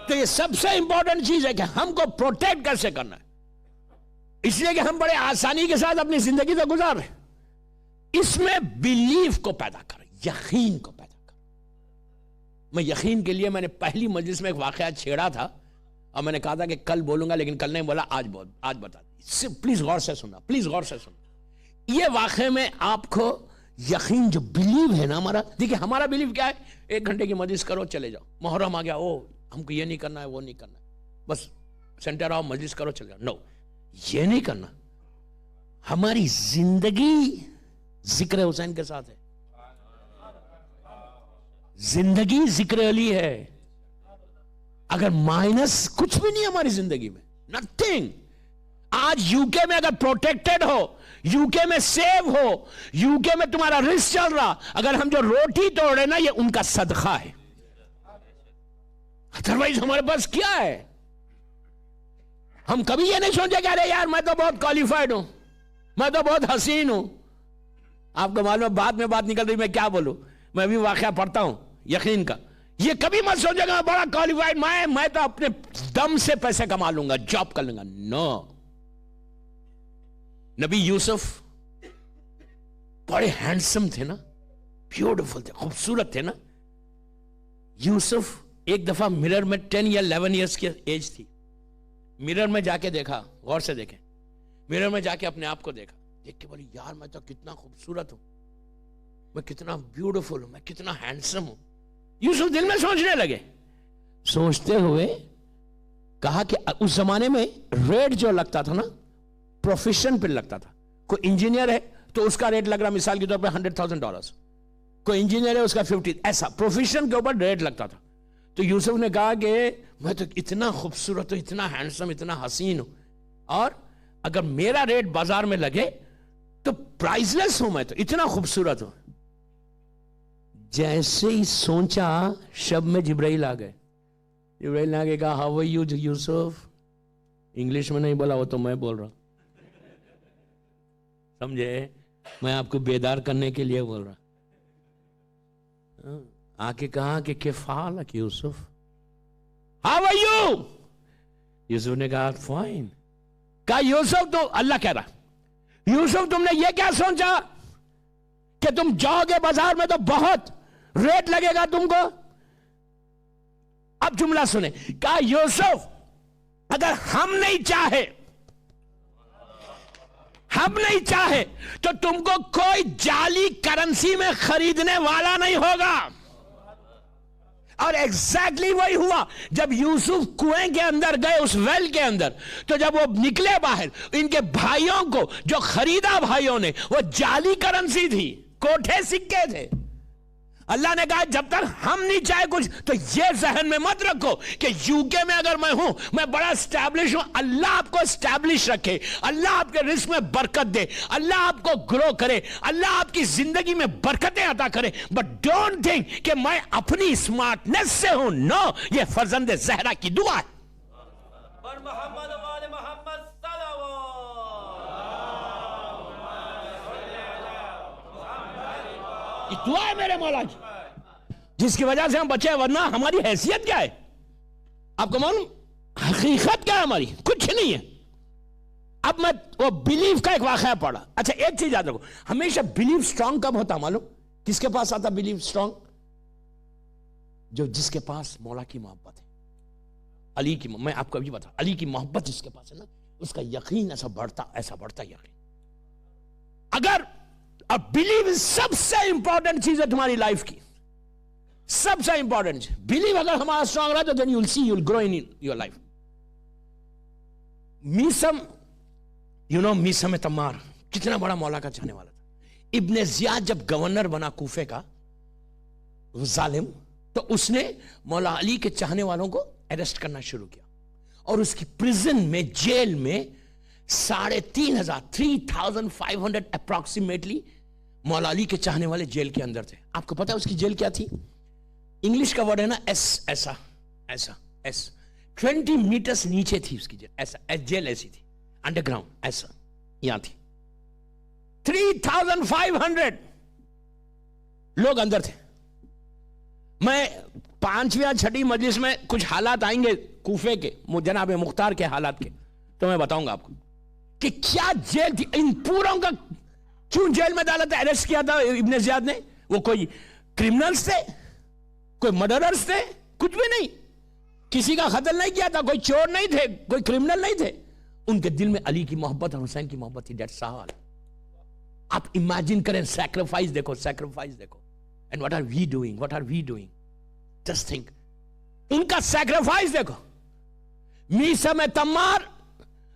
تو یہ سب سے امپورٹنٹ چیز ہے کہ ہم کو پروٹیکٹ کیسے کرنا ہے, اس لیے کہ ہم بڑے آسانی کے ساتھ اپنی زندگی تو گزار رہے ہیں. اس میں بیلیف کو پیدا کریں, یقین کو پیدا کریں. میں یقین کے لیے میں نے پہلی مجلس میں ایک واقعہ چھیڑا تھا اور میں نے کہا تھا کہ کل بولوں گا, لیکن کل نہیں بولا, آج بتا دیں. پلیز غور سے سننا, پلیز غور سے سننا. یہ واقعے میں آپ کو یقین, جو بیلیو ہے نا ہمارا, دیکھیں ہمارا بیلیو کیا ہے, 1 گھنٹے کی مجلس کرو چلے جاؤ, محرم آ گیا, ہم کو یہ نہیں کرنا ہے, وہ نہیں کرنا ہے, بس سینٹر آؤ مجلس کرو چلے جاؤ. نو, یہ نہیں کرنا. ہماری زندگی ذکر حسین کے ساتھ ہے, زندگی ذکر علی ہے. اگر مائنس کچھ بھی نہیں ہماری زندگی میں, نتھنگ. آج یو کے میں اگر پروٹیکٹڈ ہو, یو کے میں سیو ہو, یو کے میں تمہارا رزق چل رہا, اگر ہم جو روٹی توڑے نا یہ ان کا صدقہ ہے. ادروائز ہمارے پاس کیا ہے؟ ہم کبھی یہ نہیں سوچے کہ ارے یار میں تو بہت کوالیفائڈ ہوں, میں تو بہت حسین ہوں. آپ کو معلوم ہے بعد میں بات نکل رہی, میں کیا بولوں, میں بھی واقعہ پڑھتا ہوں یقین کا. یہ کبھی مت سوچے گا میں بڑا کوالیفائڈ, میں تو اپنے دم سے پیسے کما لوں گا, جاب کر لوں گا. نو. نبی یوسف بڑے ہینڈسم تھے نا, بیوٹیفل تھے, خوبصورت تھے نا. یوسف ایک دفعہ مرر میں 10 یا 11 ایئرس کی ایج تھی, مرر میں جا کے دیکھا, غور سے دیکھیں, مرر میں جا کے اپنے آپ کو دیکھا, دیکھ کے بولی یار میں تو کتنا خوبصورت ہوں, میں کتنا بیوٹیفل ہوں, میں کتنا ہینڈسم ہوں. یوسف دل میں سوچنے لگے, سوچتے ہوئے کہا کہ اس زمانے میں ریٹ جو لگتا تھا نا پروفیشن پہ لگتا تھا. کوئی انجینئر ہے تو اس کا ریٹ لگ رہا مثال کے طور پہ $100,000, کوئی انجینئر ہے اس کا 50, ایسا پروفیشن کے اوپر ریٹ لگتا تھا. تو یوسف نے کہا کہ میں تو اتنا خوبصورت ہوں, اتنا ہینڈسم, اتنا حسین ہوں, اور اگر میرا ریٹ بازار میں لگے تو پرائز لیس ہوں, میں تو اتنا خوبصورت ہوں. جیسے ہی سوچا شب میں جبرائیل آ گئے. جبرائیل نے آگے کہا how are you Yusuf, English میں نہیں بولا, وہ تو میں بول رہا ہوں, سمجھے, میں آپ کو بیدار کرنے کے لیے بول رہا. آ کے کہا کہ کیف حالک یوسف, ہاؤ آر یو. یوسف نے کہا فائن. کہا یوسف, تو اللہ کہہ رہا یوسف تم نے یہ کیا سوچا کہ تم جاؤ گے بازار میں تو بہت ریٹ لگے گا تم کو. اب جملہ سنیں, کہا یوسف اگر ہم نہیں چاہے تو تم کو کوئی جعلی کرنسی میں خریدنے والا نہیں ہوگا. اور ایگزیکٹلی وہی ہوا جب یوسف کنویں کے اندر گئے, اس ویل کے اندر, تو جب وہ نکلے باہر, ان کے بھائیوں کو جو خریدا بھائیوں نے, وہ جعلی کرنسی تھی, کوٹھے سکے تھے. اللہ نے کہا جب تک ہم نہیں چاہے کچھ, تو یہ ذہن میں مت رکھو کہ یو کے میں اگر میں ہوں, میں بڑا اسٹیبلش ہوں. اللہ آپ کو اسٹیبلش رکھے, اللہ آپ کے رزق میں برکت دے, اللہ آپ کو گرو کرے, اللہ آپ کی زندگی میں برکتیں عطا کرے. بٹ ڈونٹ تھنک کہ میں اپنی اسمارٹنس سے ہوں. نو, یہ فرزند زہرا کی دعا ہے. یہ دعا ہے میرے مولا کی, جس کی وجہ سے ہم بچے, ورنہ ہماری حیثیت کیا ہے آپ کو معلوم؟ حقیقت کیا ہے ہماری؟ کچھ نہیں ہے. اب میں وہ بلیف کا ایک واقعہ پڑھا. اچھا ایک چیز یاد رکھو, ہمیشہ بلیف سٹرونگ کب ہوتا معلوم؟ کس کے پاس آتا بلیف سٹرونگ؟ جس کے پاس مولا کی محبت ہے, علی کی. میں آپ کو ابھی بتا, علی کی محبت جس کے پاس ہے نا, اس کا یقین ایسا بڑھتا یقین. اگر اب بلیو سب سے امپورٹنٹ چیز ہے تمہاری لائف کی, سب سے امپورٹنٹ. بلیو اگر ہمارا اسٹرانگ رہا تو then you'll see you'll grow in your life. Maisam تمار کتنا بڑا مولا کا چاہنے والا تھا. ابن زیاد جب گورنر بنا کوفے کا, ظالم, تو اس نے مولا علی کے چاہنے والوں کو اریسٹ کرنا شروع کیا, اور اس کی پریزن میں, جیل میں 3,500 اپروکسیمیٹلی مولا علی کے چاہنے والے جیل کے اندر تھے. آپ کو پتا ہے اس کی جیل کیا تھی؟ انگلش کا ورڈ ہے نا ایسا 20 میٹرز نیچے تھی اس کی جیل. ایسا جیل ایسی تھی, انڈر گراؤنڈ, ایسا یہاں تھی. 3,500 لوگ اندر تھے. میں 5ویں یا 6ٹھی مجلس میں کچھ حالات آئیں گے کوفے کے, جناب مختار کے حالات کے, تو میں بتاؤں گا آپ کو کہ کیا جیل تھی. ان پوروں کا کیوں جیل میں ڈالا تھا, اریسٹ کیا تھا ابن زیاد نے؟ وہ کوئی کرمنلز تھے, کوئی مرڈررز تھے, کچھ بھی نہیں. کسی کا قتل نہیں کیا تھا, کوئی چور نہیں تھے, کوئی کرمنل نہیں تھے. ان کے دل میں علی کی محبت اور حسین کی محبت تھی. That's all. آپ امیجن کریں, سیکریفائس دیکھو. And what are we doing, just think. ان کا سیکریفائس دیکھو. Maisam Tammar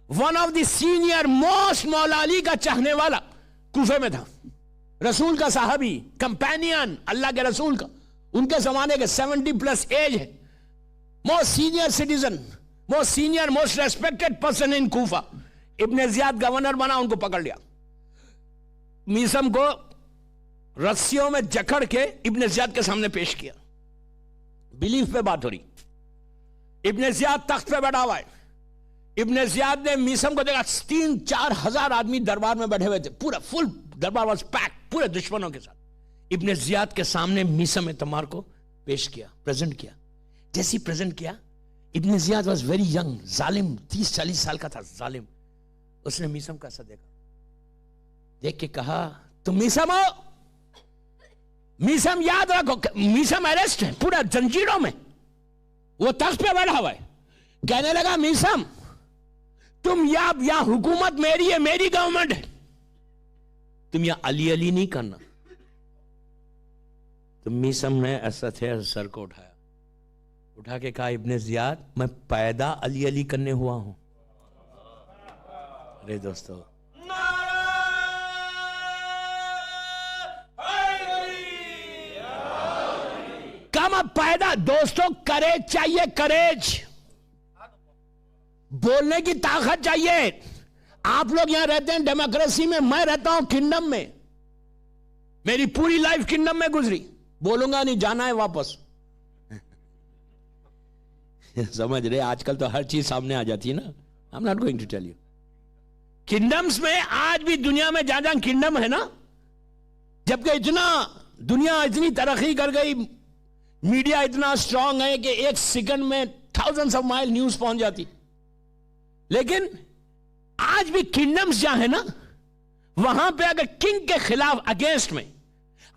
one of the senior most مولا علی کا چاہنے والا کوفے میں تھا, رسول کا صحابی, کمپینین اللہ کے رسول کا, ان کے زمانے کے 70+ ایج ہے, most senior citizen, most senior, most respected person in Kufa. ابن زیاد گورنر بنا, ان کو پکڑ لیا. میسم کو رسیوں میں جکڑ کے ابن زیاد کے سامنے پیش کیا. بلیف پہ بات ہو رہی. ابن زیاد تخت پہ بیٹھا ہوا ہے. ابن زیاد نے میسم کو دیکھا, 3-4 ہزار آدمی دربار میں بیٹھے ہوئے تھے, پورا فل دربار واز پیک, پورے دشمنوں کے ساتھ. ابن زیاد کے سامنے میسم تمار کو پیش کیا, پریزنٹ کیا. جیسی پریزنٹ کیا, ابن زیاد واز ویری ینگ, ظالم, 30-40 سال کا تھا, ظالم. اس نے میسم کا ایسا دیکھا, دیکھ کے کہا تم میسم ہو. میسم یاد رکھو, میسم اریسٹ ہے پورا زنجیروں میں, وہ تخت پہ بیٹھا ہوا ہے. کہنے لگا میسم تم یہاں حکومت میری ہے, میری گورنمنٹ ہے, تم یہاں علی نہیں کرنا. تو میسم نے ایسا تھے سر کو اٹھا کے کہا ابن زیاد میں پیدا علی کرنے ہوا ہوں. ارے دوستو, کم پیدا, دوستو کریج چاہیے, کریج, بولنے کی طاقت چاہیے. آپ لوگ یہاں رہتے ہیں ڈیموکریسی میں, میں رہتا ہوں کنڈم میں, میری پوری لائف کنڈم میں گزری. بولوں گا نہیں, جانا ہے واپس. سمجھ رہے, آج کل تو ہر چیز سامنے آ جاتی ہے نا. I'm not going to tell you. کنڈمز میں آج بھی دنیا میں جہاں کنڈم ہے نا, جبکہ دنیا اتنی ترقی کر گئی, میڈیا اتنا اسٹرانگ ہے کہ 1 سیکنڈ میں thousands of miles نیوز پہنچ جاتی. لیکن آج بھی کنگڈمز جہاں ہے نا, وہاں پہ اگر کنگ کے خلاف اگینسٹ میں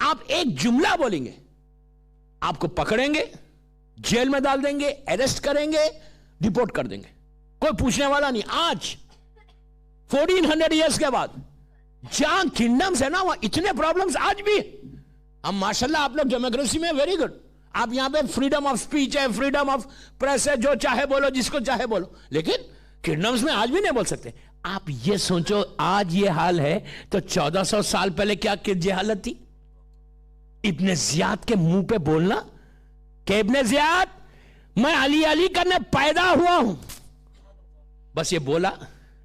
آپ ایک جملہ بولیں گے, آپ کو پکڑیں گے, جیل میں ڈال دیں گے, اریسٹ کریں گے, ڈپورٹ کر دیں گے, کوئی پوچھنے والا نہیں. آج 1400 ایئرس کے بعد جہاں کنگڈمز ہے نا, وہاں اتنے پرابلمز آج بھی. ہم ماشاءاللہ آپ لوگ ڈیموکریسی میں ویری گڈ, آپ یہاں پہ فریڈم آف سپیچ ہے, فریڈم آف پریس ہے, جو چاہے بولو, جس کو چاہے بولو, لیکن کنگڈمز میں آج بھی نہیں بول سکتے. آپ یہ سوچو آج یہ حال ہے تو 1400 سال پہلے کیا حالت تھی؟ ابن زیاد کے منہ پہ بولنا کہ ابن زیاد میں علی علی کرنے پیدا ہوا ہوں, بس یہ بولا.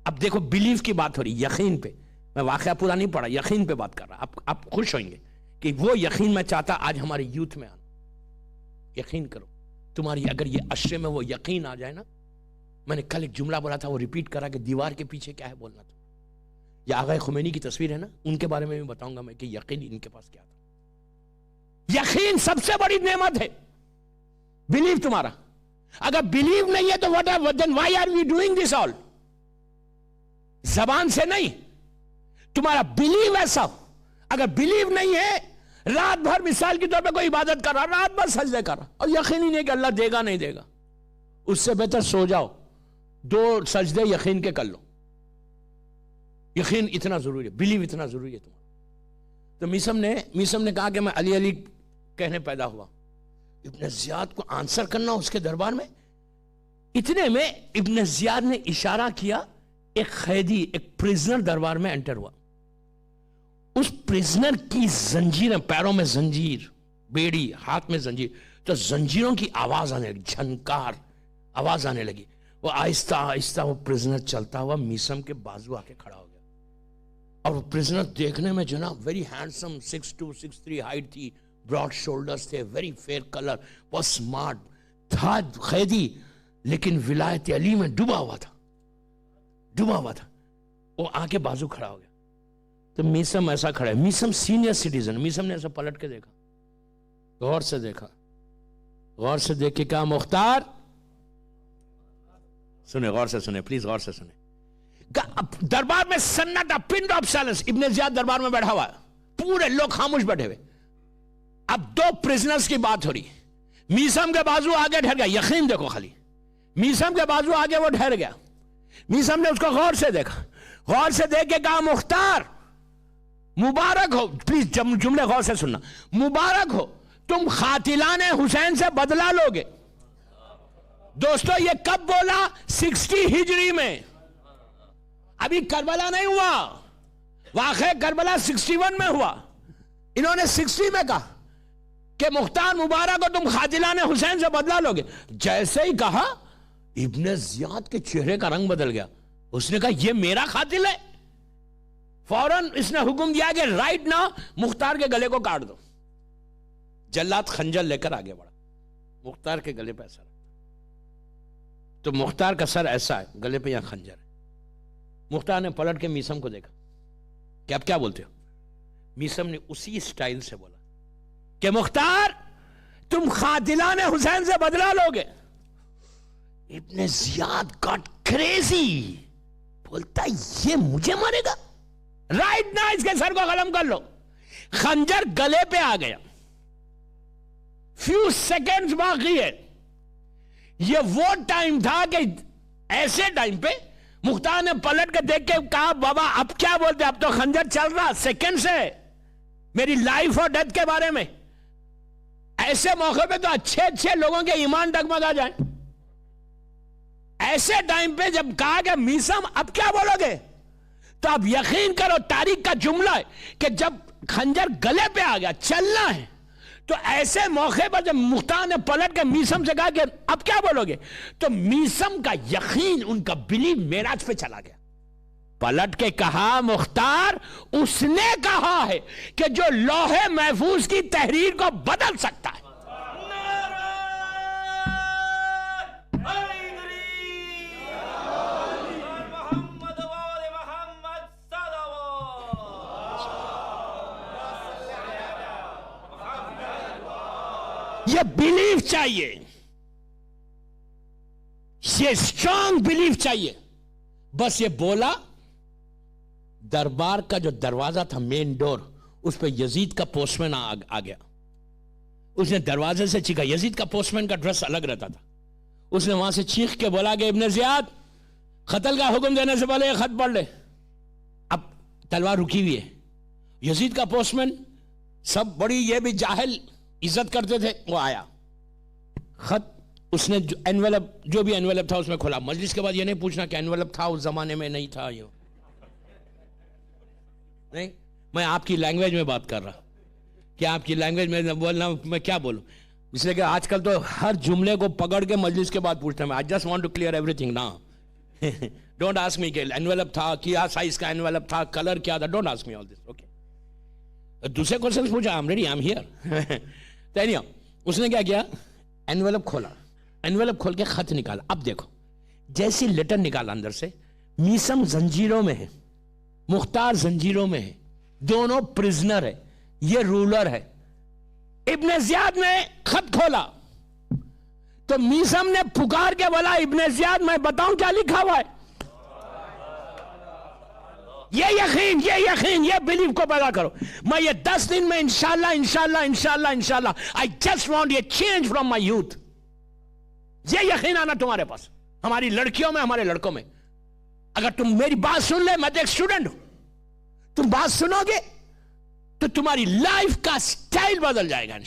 اب دیکھو بلیف کی بات ہو رہی, یقین پہ. میں واقعہ پورا نہیں پڑھا, یقین پہ بات کر رہا. آپ خوش ہوئیں گے کہ وہ یقین میں چاہتا آج ہمارے یوتھ میں آنا. یقین کرو تمہاری اگر یہ عشرے میں وہ یقین آ جائے نا. میں نے کل ایک جملہ بولا تھا, وہ ریپیٹ کرا کہ دیوار کے پیچھے کیا ہے بولنا تھا. یہ آغا خمینی کی تصویر ہے نا, ان کے بارے میں بھی بتاؤں گا میں کہ یقین ان کے پاس کیا تھا. یقین سب سے بڑی نعمت ہے. بلیو تمہارا اگر بلیو نہیں ہے تو then why are we doing this all؟ زبان سے نہیں, تمہارا بلیو ایسا. اگر بلیو نہیں ہے, رات بھر مثال کے طور پہ کوئی عبادت کر رہا, رات بھر سجدے کر رہا, اور یقین ہی نہیں کہ اللہ دے گا نہیں دے گا, اس سے بہتر سو جاؤ, 2 سجدے یقین کے کر لو. یقین اتنا ضروری ہے, بلیو اتنا ضروری ہے تمہارا. تو میسم نے کہا کہ میں علی علی کہنے پیدا ہوا. ابن زیاد کو آنسر کرنا اس کے دربار میں. اتنے میں ابن زیاد نے اشارہ کیا, ایک قیدی, ایک پریزنر دربار میں انٹر ہوا. اس پریزنر کی زنجیریں, پیروں میں زنجیر, بیڑی, ہاتھ میں زنجیر, تو زنجیروں کی آواز آنے لگی, جھنکار آواز آنے لگی. وہ آہستہ آہستہ وہ پریزنر چلتا ہوا میسم کے بازو آ کے کھڑا ہو گیا. اور وہ پریزنر دیکھنے میں جو نا ویری ہینڈسم, 6'2", 6'3" ہائٹ تھی, براڈ شولڈرز تھے, ویری فیئر کلر, بہت سمارٹ تھا قیدی, لیکن ولایت علی میں ڈوبا ہوا تھا. وہ آ کے بازو کھڑا ہو گیا. تو میسم ایسا کھڑا ہے. میسم سینئر سٹیزن, میسم نے ایسا پلٹ کے دیکھا, غور سے دیکھا, غور سے دیکھ کے کہا مختار, سنے غور سے سنے, پلیز غور سے سنے. دربار میں سناٹا, پن ڈراپ سائلنس. ابن زیاد دربار میں بیٹھا ہوا ہے, پورے لوگ خاموش بیٹھے ہوئے. اب 2 پریزنرز کی بات ہو رہی. میسم کے بازو آگے ٹھہر گیا, یقین دیکھو خالی, میسم کے بازو آگے وہ ٹھہر گیا. میسم نے اس کو غور سے دیکھا, غور سے دیکھ کے کہا مختار مبارک ہو, پلیز جملے غور سے سننا, مبارک ہو, تم قاتلان حسین سے بدلہ لوگے. دوستو یہ کب بولا؟ 60 ہجری میں. ابھی کربلا نہیں ہوا, واقعہ کربلا 61 میں ہوا. انہوں نے 60 میں کہا کہ مختار مبارک ہو, تم قاتلان حسین سے بدلہ لوگے. جیسے ہی کہا ابن زیاد کے چہرے کا رنگ بدل گیا. اس نے کہا یہ میرا قاتل ہے. فوراً اس نے حکم دیا کہ رائٹ نا مختار کے گلے کو کاٹ دو. جلاد خنجر لے کر آگے بڑھا, مختار کے گلے پہ ایسا رکھا. تو مختار کا سر ایسا ہے, گلے پہ یہاں خنجر ہے. مختار نے پلٹ کے میسم کو دیکھا کہ آپ کیا بولتے ہو. میسم نے اسی سٹائل سے بولا کہ مختار تم قاتلان حسین سے بدلہ لوگے. ابن زیاد گاٹ کریزی, بولتا یہ مجھے مارے گا, رائٹ نا اس کے سر کو قلم کر لو. خنجر گلے پہ آ گیا. فیو سیکنڈز باقی ہے. یہ وہ ٹائم تھا کہ ایسے ٹائم پہ مختار نے پلٹ کے دیکھ کے کہا بابا اب کیا بولتے, اب تو خنجر چل رہا, سیکنڈ سے میری لائف اور ڈیتھ کے بارے میں. ایسے موقع پہ تو اچھے لوگوں کے ایمان ڈگمگا جائیں. ایسے ٹائم پہ جب کہا کہ میسم اب کیا بولو گے, تو اب یقین کرو تاریخ کا جملہ ہے کہ جب خنجر گلے پہ آ گیا, چلنا ہے, تو ایسے موقع پر جب مختار نے پلٹ کے میسم سے کہا کہ اب کیا بولو گے, تو میسم کا یقین, ان کا بلیو معراج پہ چلا گیا. پلٹ کے کہا مختار اس نے کہا ہے کہ جو لوح محفوظ کی تحریر کو بدل سکتا ہے. یہ بلیف چاہیے, یہ اسٹرانگ بلیف چاہیے. بس یہ بولا, دربار کا جو دروازہ تھا مین ڈور, اس پہ یزید کا پوسٹ مین آ گیا. اس نے دروازے سے چیخا, یزید کا پوسٹ مین کا ڈریس الگ رہتا تھا. اس نے وہاں سے چیخ کے بولا کہ ابن زیاد قتل کا حکم دینے سے پہلے یہ خط پڑھ لے. اب تلوار رکی ہوئی ہے. یزید کا پوسٹ مین, سب بڑی یہ بھی جاہل عزت کرتے تھے, وہ آیا, خط اس نے انویلپ جو بھی انویلپ تھا اس میں کھولا. مجلس کے بعد یہ نہیں پوچھنا کہ انویلپ تھا اس زمانے میں نہیں تھا. یہ نہیں, میں آپ کی لینگویج میں بات کر رہا کہ آپ کی لینگویج میں بولنا, میں کیا بولوں, اس لیے کہ آج کل تو ہر جملے کو پکڑ کے مجلس کے بعد پوچھتا ہوں. I just want to clear everything نا. ڈونٹ آسک می کہ انویلپ تھا, کیا سائز کا انویلپ تھا, کلر کیا تھا. Don't ask me all this. Okay, دوسرے کوشچن پوچھا, I am ready, I am here. اس نے کیا کیا, انویلپ کھولا, انویلپ کھول کے خط نکالا. اب دیکھو, جیسی لیٹر نکالا اندر سے, میسم زنجیروں میں ہے, مختار زنجیروں میں ہے, دونوں پرزنر ہے, یہ رولر ہے. ابن زیاد نے خط کھولا تو میسم نے پکار کے بولا, ابن زیاد میں بتاؤں کیا لکھا ہوا ہے. یہ یقین, یہ یقین, یہ بلیف کو پیدا کرو. میں یہ 10 دن میں انشاءاللہ I just want a change from my youth. یہ یقین آنا تمہارے پاس, ہماری لڑکیوں میں, ہمارے لڑکوں میں. اگر تم میری بات سن لے, میں تو ایک اسٹوڈنٹ ہوں, تم بات سنو گے تو تمہاری لائف کا سٹائل بدل جائے گا.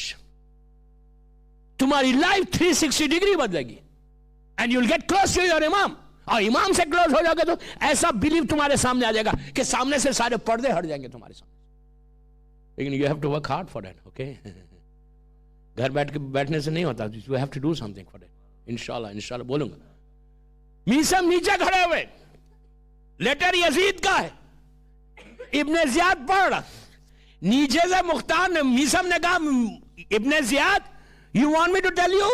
تمہاری لائف 360 ڈگری بدلے گی. And you will get close to your امام. اور امام سے کلوز ہو جاؤ گے تو ایسا بلیف تمہارے سامنے آ جائے گا کہ سامنے سے سارے پردے ہٹ جائیں گے تمہارے سامنے. لیکن you have to work hard for that. Okay, گھر بیٹھنے سے نہیں ہوتا. You have to do something for that. انشاءاللہ بولوں گا. میسم نیچے کھڑے ہوئے, لیٹر یزید کا ہے, ابن زیاد پڑھ رہا. نیچے سے مختار نے, میسم نے کہا, Ibn Ziyad you want me to tell you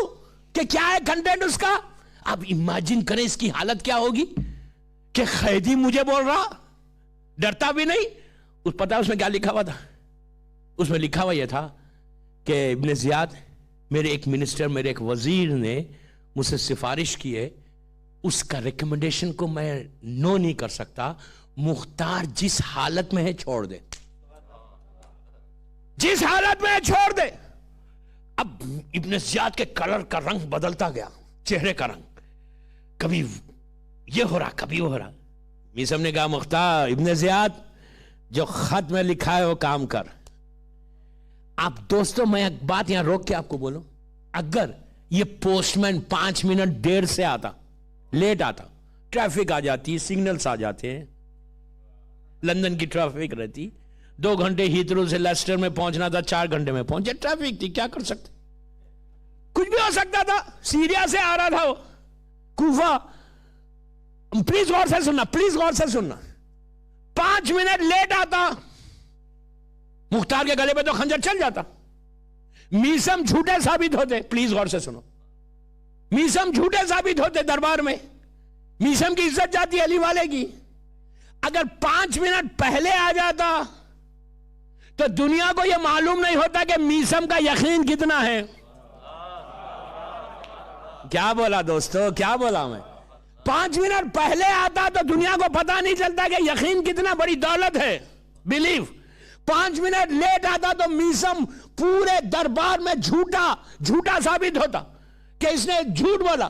کہ کیا ہے کنٹینٹ اس کا. اب امیجن کریں اس کی حالت کیا ہوگی کہ قیدی مجھے بول رہا, ڈرتا بھی نہیں. اس پتا اس میں کیا لکھا ہوا تھا, اس میں لکھا ہوا یہ تھا کہ ابن زیاد, میرے ایک منسٹر, میرے ایک وزیر نے مجھ سے سفارش کی ہے, اس کا ریکمنڈیشن کو میں نو نہیں کر سکتا. مختار جس حالت میں ہے چھوڑ دے, جس حالت میں ہے چھوڑ دے. اب ابن زیاد کے کلر کا رنگ بدلتا گیا, چہرے کا رنگ, کبھی یہ ہو رہا کبھی وہ ہو رہا. میسم نے کہا, مختار, ابن زیاد جو خط میں لکھا ہے وہ کام کر. آپ دوستوں, میں ایک بات یہاں روک کے آپ کو بولوں, اگر یہ پوسٹ مین 5 منٹ دیر سے آتا, لیٹ آتا, ٹریفک آ جاتی, سگنلز آ جاتے ہیں, لندن کی ٹریفک رہتی, 2 گھنٹے ہیترو سے لیسٹر میں پہنچنا تھا, 4 گھنٹے میں پہنچے. ٹریفک تھی, کیا کر سکتے, کچھ بھی ہو سکتا تھا. سیریا سے آ رہا تھا وہ, کوفہ. پلیز غور سے سننا, پلیز غور سے سننا. 5 منٹ لیٹ آتا, مختار کے گلے پہ تو خنجر چل جاتا. میسم جھوٹے ثابت ہوتے. پلیز غور سے سنو, میسم جھوٹے ثابت ہوتے دربار میں. میسم کی عزت جاتی علی والے کی. اگر 5 منٹ پہلے آ جاتا تو دنیا کو یہ معلوم نہیں ہوتا کہ میسم کا یقین کتنا ہے. کیا بولا دوستو, کیا بولا میں. 5 منٹ پہلے آتا تو دنیا کو پتا نہیں چلتا کہ یقین کتنا بڑی دولت ہے, بلیف. 5 منٹ لیٹ آتا تو میسم پورے دربار میں جھوٹا ثابت ہوتا کہ اس نے جھوٹ بولا.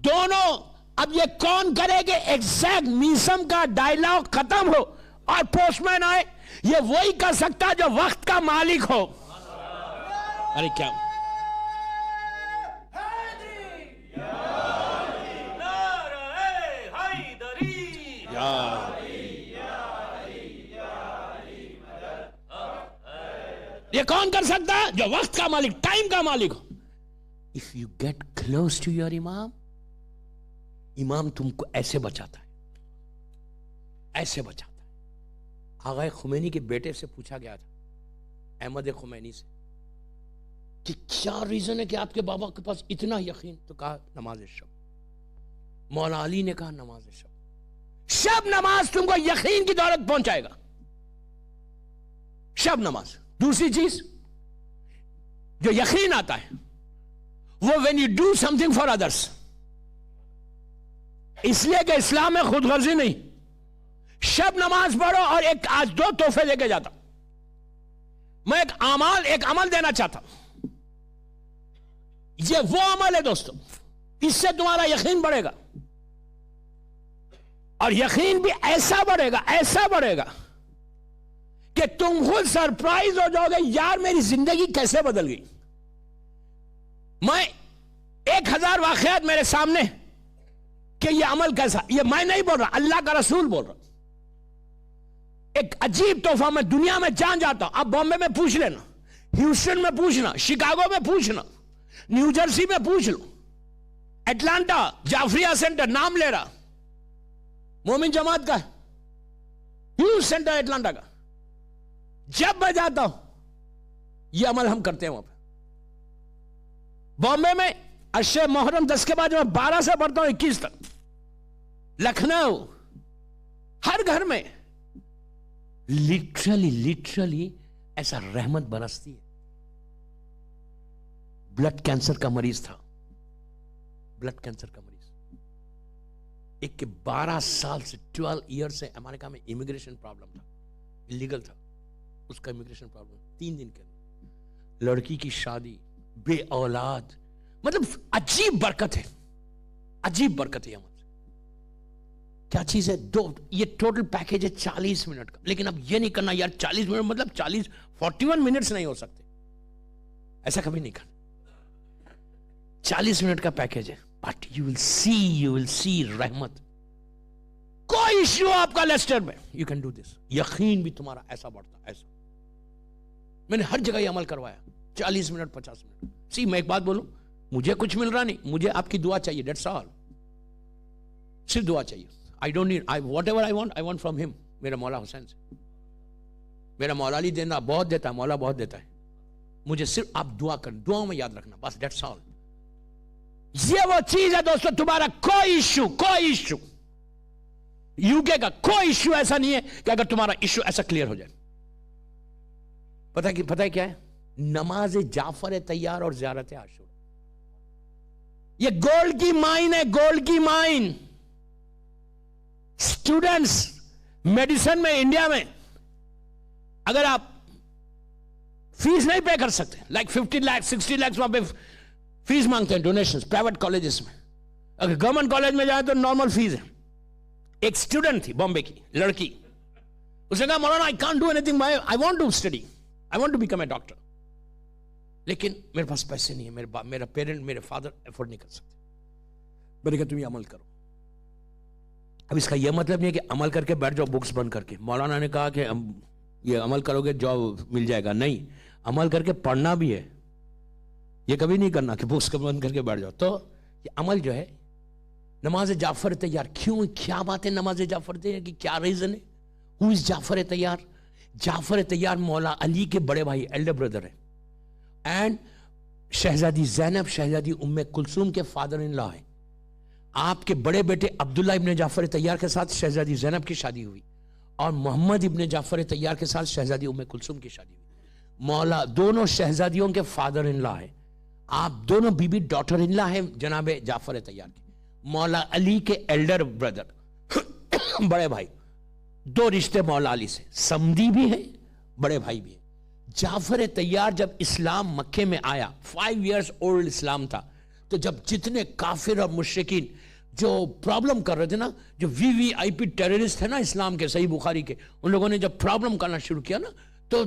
دونوں, اب یہ کون کرے کہ ایگزیکٹ میسم کا ڈائلاگ ختم ہو اور پوسٹ مین آئے. یہ وہی کر سکتا جو وقت کا مالک ہو. ارے کیا یہ کون کر سکتا ہے جو وقت کا مالک, ٹائم کا مالک ہو. If you get close to your امام, امام تم کو ایسے بچاتا ہے, ایسے بچاتا ہے. آغا خمینی کے بیٹے سے پوچھا گیا تھا, احمد خمینی سے, کہ کیا ریزن ہے کہ آپ کے بابا کے پاس اتنا یقین. تو کہا نماز شب. مولا علی نے کہا نماز شب. شب نماز تم کو یقین کی دولت پہنچائے گا. شب نماز. دوسری چیز جو یقین آتا ہے وہ when you do something for others. اس لیے کہ اسلام میں خود غرضی نہیں. شب نماز پڑھو اور ایک آج 2 تحفے لے کے جاتا. میں ایک عمل دینا چاہتا ہوں. یہ وہ عمل ہے دوستو, اس سے تمہارا یقین بڑھے گا, اور یقین بھی ایسا بڑھے گا کہ تم خود سرپرائز ہو جاؤ گے, یار میری زندگی کیسے بدل گئی. میں 1000 واقعات میرے سامنے کہ یہ عمل کیسا. یہ میں نہیں بول رہا, اللہ کا رسول بول رہا. ایک عجیب تحفہ. میں دنیا میں جان جاتا ہوں. آپ بامبے میں پوچھ لینا, ہیوسٹن میں پوچھنا, شکاگو میں پوچھنا, نیو جرسی میں پوچھ لو, اٹلانٹا جعفریہ سینٹر نام لے رہا, مومن جماعت کا ہیوز سینٹر اٹلانٹا کا. جب میں جاتا ہوں یہ عمل ہم کرتے ہیں وہاں پہ. بامبے میں اشر محرم 10 کے بعد میں 12 سے پڑھتا ہوں 21 تک. لکھنؤ ہر گھر میں لٹرلی ایسا رحمت برستی ہے. بلڈ کینسر کا مریض تھا, بلڈ کینسر کا مریض, ایک کے 12 سال سے 12 ایئر سے امریکہ میں امیگریشن پرابلم تھا, انلیگل تھا اس کا امیگریشن پرابلم. 3 دن کے اندر لڑکی کی شادی, بے اولاد. مطلب عجیب برکت ہے, عجیب برکت ہے. کیا چیز ہے؟ یہ ٹوٹل پیکیج ہے 40 منٹ کا. لیکن اب یہ نہیں کرنا یار 40 منٹ مطلب 41 منٹس نہیں ہو سکتے, ایسا کبھی نہیں کرنا. 40 منٹ کا پیکیج ہے. بٹ یو ول سی رحمت. کوئی ایشو آپ کا لیسٹر میں, یو کین ڈو دس. یقین بھی تمہارا ایسا بڑھتا. ایسا میں نے ہر جگہ یہ عمل کروایا. 40 منٹ 50 منٹ. سی میں ایک بات بولوں, مجھے کچھ مل رہا نہیں, مجھے آپ کی دعا چاہیے. That's all. صرف دعا چاہیے. I don't need, whatever I want from him. میرا مولا حسین سے, میرا مولا علی دینا بہت دیتا ہے, مولا بہت دیتا ہے. مجھے صرف آپ دعا کریں, دعاؤں میں یاد رکھنا بس. that's all. یہ وہ چیز ہے دوستو, تمہارا کوئی ایشو UK کا کوئی ایشو ایسا نہیں ہے کہ اگر تمہارا ایشو ایسا کلیئر ہو جائے. پتہ ہے کیا ہے؟ نماز جعفر طیار اور زیارت عاشور. یہ گولڈ کی مائن ہے, گولڈ کی مائن. اسٹوڈنٹس میڈیسن میں انڈیا میں اگر آپ فیس نہیں پے کر سکتے, لائک 50 لاکھ 60 لاکھ وہاں پہ فیس مانگتے ہیں ڈونیشنز پرائیویٹ کالجز میں. اگر گورنمنٹ کالج میں جائیں تو نارمل فیس ہے. ایک اسٹوڈنٹ تھی بامبے کی لڑکی, اس نے کہا مولانا I can't do anything, I want to study, I want to become a doctor, لیکن میرے پاس پیسے نہیں ہیں, میرا پیرنٹ میرے فادر افورڈ نہیں کر سکتے. میں نے کہا تم یہ عمل کرو. اب اس کا یہ مطلب نہیں ہے کہ عمل کر کے بیٹھ جاؤ بکس بند کر کے. مولانا نے کہا کہ یہ عمل کرو گے جاب مل جائے گا. نہیں, عمل کر کے پڑھنا بھی ہے. یہ کبھی نہیں کرنا کہ بکس بند کر کے بیٹھ جاؤ. تو یہ عمل جو ہے نماز جعفر طیار. کیوں, کیا بات ہے نماز جعفر طیار کی, کیا ریزن ہے؟ ہو از جعفر طیار؟ جعفر طیار مولا علی کے بڑے بھائی, ایلڈر بردر ہے, اینڈ شہزادی زینب شہزادی ام کلثوم کے فادر ان لا ہے. آپ کے بڑے بیٹے عبداللہ ابن جعفر طیار کے ساتھ شہزادی زینب کی شادی ہوئی, اور محمد ابن جعفر طیار کے ساتھ شہزادی ام کلثوم کی شادی ہوئی. مولا دونوں شہزادیوں کے فادر ان لا ہے. آپ دونوں بی بی ڈاٹر ان لا ہے جناب جعفر طیار کے. مولا علی کے ایلڈر بردر بڑے بھائی, 2 رشتے مولا علی سے, سمدی بھی ہیں بڑے بھائی بھی ہیں. جعفر طیار جب اسلام مکے میں آیا, 5 ایئرز اولڈ اسلام تھا, تو جب جتنے کافر اور مشرکین جو پرابلم کر رہے تھے نا, جو VVIP ٹیررسٹ تھے نا اسلام کے, صحیح بخاری کے, ان لوگوں نے جب پرابلم کرنا شروع کیا نا, تو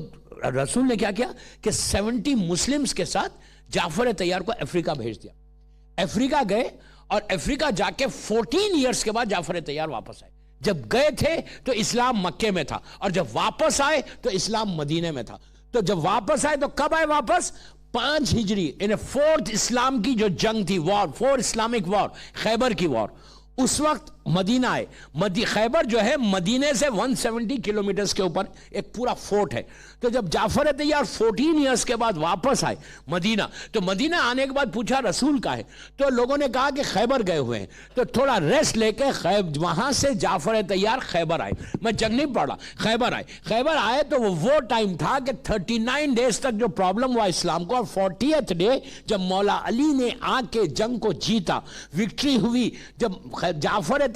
رسول نے کیا کیا کہ 70 مسلمز کے ساتھ جعفر طیار کو افریقہ بھیج دیا. افریقہ گئے, اور افریقہ جا کے 14 ایئرز کے بعد جعفر طیار واپس آئے. جب گئے تھے تو اسلام مکے میں تھا, اور جب واپس آئے تو اسلام مدینے میں تھا. تو جب واپس آئے تو کب آئے واپس؟ 5 ہجری, ان 4th اسلام کی جو جنگ تھی, وار, 4 اسلامک وار, خیبر کی وار, اس وقت مدینہ آئے. خیبر جو ہے مدینے سے 170 کلومیٹرز کے اوپر ایک پورا فورٹ ہے. تو جب جعفر طیار 14 ایئرز کے بعد واپس آئے مدینہ, تو مدینہ آنے کے بعد پوچھا رسول کا ہے, تو لوگوں نے کہا کہ خیبر گئے ہوئے ہیں. تو تھوڑا ریسٹ لے کے وہاں سے جعفر طیار خیبر آئے. میں جنگ نہیں پڑھ رہا, خیبر آئے تو وہ ٹائم تھا کہ 39 ڈیز تک جو پرابلم ہوا اسلام کو, اور 40th ڈے جب مولا علی نے آ کے جنگ کو جیتا, وکٹری ہوئی, جب جعفر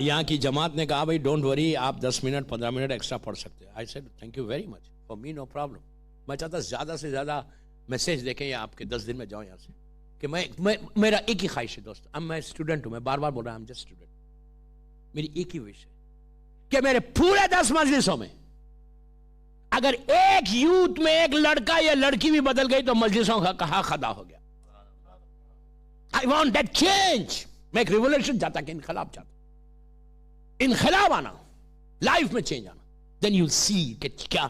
یہاں کی جماعت نے کہا بھائی ڈونٹ وری, آپ 10 منٹ 15 منٹ ایکسٹرا پڑھ سکتے ہیں. I said thank you very much, for me no problem. میں چاہتا زیادہ سے زیادہ میسج دیکھیں یا آپ کے 10 دن میں جاؤں یہاں سے, کہ میں میرا ایک ہی خواہش ہے دوست, اب میں اسٹوڈنٹ ہوں, میں بار بار بول رہا ہوں جسٹ اسٹوڈنٹ, میری ایک ہی وش ہے کہ میرے پورے 10 مجلسوں میں اگر ایک یوتھ میں ایک لڑکا یا لڑکی بھی بدل گئی تو مجلسوں کا کہا خدا ہو گیا. I want that change. میں ایک ریولیوشن چاہتا کہ انقلاب چاہتا, انقلاب آنا, لائف میں چینج آنا. then you see کہ کیا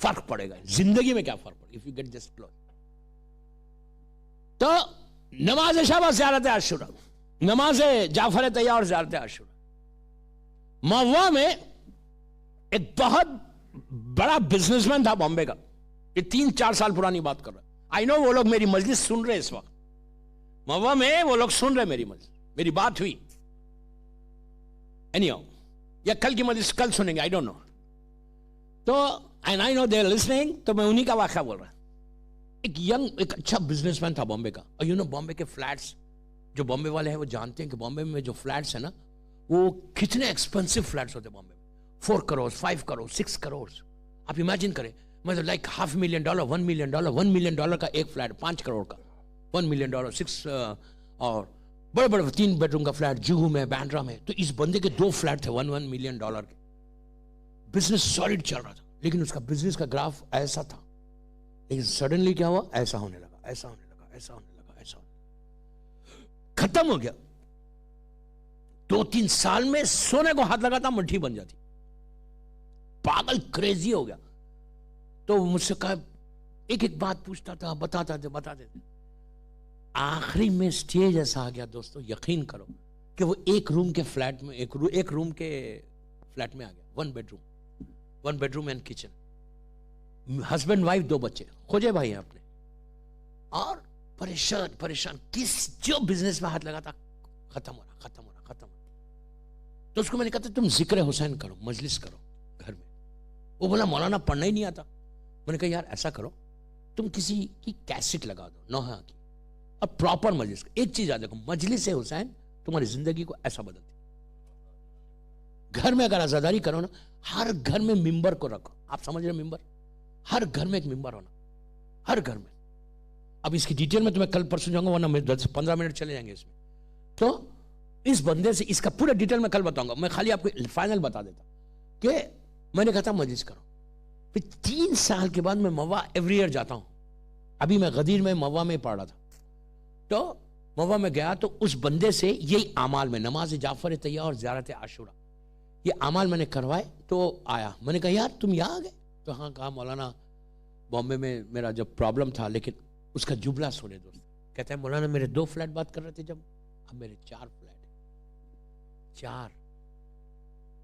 فرق پڑے گا زندگی میں, کیا فرق پڑے گا if you get this close. تو نماز شب اور زیارت عاشورہ, نماز جعفر طیار اور زیارت عاشورہ. موا میں ایک بہت بڑا بزنس مین تھا بامبے کا, یہ 3-4 سال پرانی بات کر رہا. آئی نو وہ لوگ میری مجلس سن رہے اس وقت, موا میں وہ لوگ سن رہے میری مجلس, میری بات ہوئی اینی ہاؤ, یا کل کی مجلس کل سنیں گے, آئی ڈونٹ نو. تو and I know they are listening, تو میں انہی کا واقعہ بول رہا. ایک اچھا بزنس مین تھا بامبے کا, اور یو نو بامبے کے فلیٹس, جو بامبے والے ہیں وہ جانتے ہیں کہ بامبے میں جو فلیٹس ہیں نا وہ کتنے ایکسپینسو فلیٹس ہوتے ہیں بامبے میں. 4 کروڑ 5 کروڑ 6 کروڑ. آپ امیجن کریں, مطلب لائک $500,000 $1 million $1 million کا ایک فلیٹ, 5 کروڑ کا $1 million 6, اور بڑے بڑے 3 بیڈروم کا فلیٹ جوہو میں, بینڈرا میں. تو اس بندے کے 2 فلیٹ تھے $1 million کے. بزنس سالڈ چل رہا تھا, لیکن اس کا بزنس کا گراف ایسا تھا, لیکن سڈنلی کیا ہوا, ایسا ہونے لگا, ایسا ہونے لگا, ایسا ہونے لگا, ایسا ہونے, ختم ہو گیا. 2-3 سال میں سونے کو ہاتھ لگاتا مٹھی بن جاتی, پاگل کریزی ہو گیا. تو مجھ سے کہا, ایک ایک بات پوچھتا تھا, بتاتے تھے. آخری میں سٹیج ایسا آ گیا دوستو, یقین کرو کہ وہ ایک روم کے فلیٹ میں, ایک روم کے فلیٹ میں آ گیا, 1 bedroom and kitchen, husband wife 2 بچے, خوجے بھائی ہیں اپنے, اور پریشان کس جو بزنس میں ہاتھ لگا تھا ختم ہو رہا. تو اس کو میں نے کہا تم ذکر حسین کرو, مجلس کرو گھر میں. وہ بولا مولانا پڑھنا ہی نہیں آتا. میں نے کہا یار ایسا کرو, تم کسی کی کیسٹ لگا دو نوحہ کی, اور پراپر مجلس. ایک چیز یاد رکھو, مجلس حسین تمہاری زندگی کو ایسا بدلتی. گھر میں اگر عزاداری کرو نا, ہر گھر میں ممبر کو رکھو. آپ سمجھ رہے ممبر, ہر گھر میں ایک ممبر ہونا, ہر گھر میں. اب اس کی ڈیٹیل میں تمہیں کل پرسوں جاؤں گا, ورنہ 10-15 منٹ چلے جائیں گے اس میں. تو اس بندے سے اس کا پورا ڈیٹیل میں کل بتاؤں گا. میں خالی آپ کو فائنل بتا دیتا کہ میں نے کہا تھا مجلس کرو. پھر 3 سال کے بعد میں موا ایوری ایئر جاتا ہوں. ابھی میں غدیر میں موا میں پڑھ رہا تھا, تو موا میں گیا تو اس بندے سے یہی اعمال میں, نماز جعفر طیار اور زیارت عاشورہ, یہ اعمال میں نے کروائے. تو آیا, میں نے کہا یار تم یہاں آ گئے؟ تو ہاں, کہا مولانا بامبے میں میرا جب پرابلم تھا, لیکن اس کا جملہ سنے دوست. کہتا ہے مولانا میرے 2 فلیٹ بات کر رہے تھے جب, اب میرے 4 فلیٹ, 4.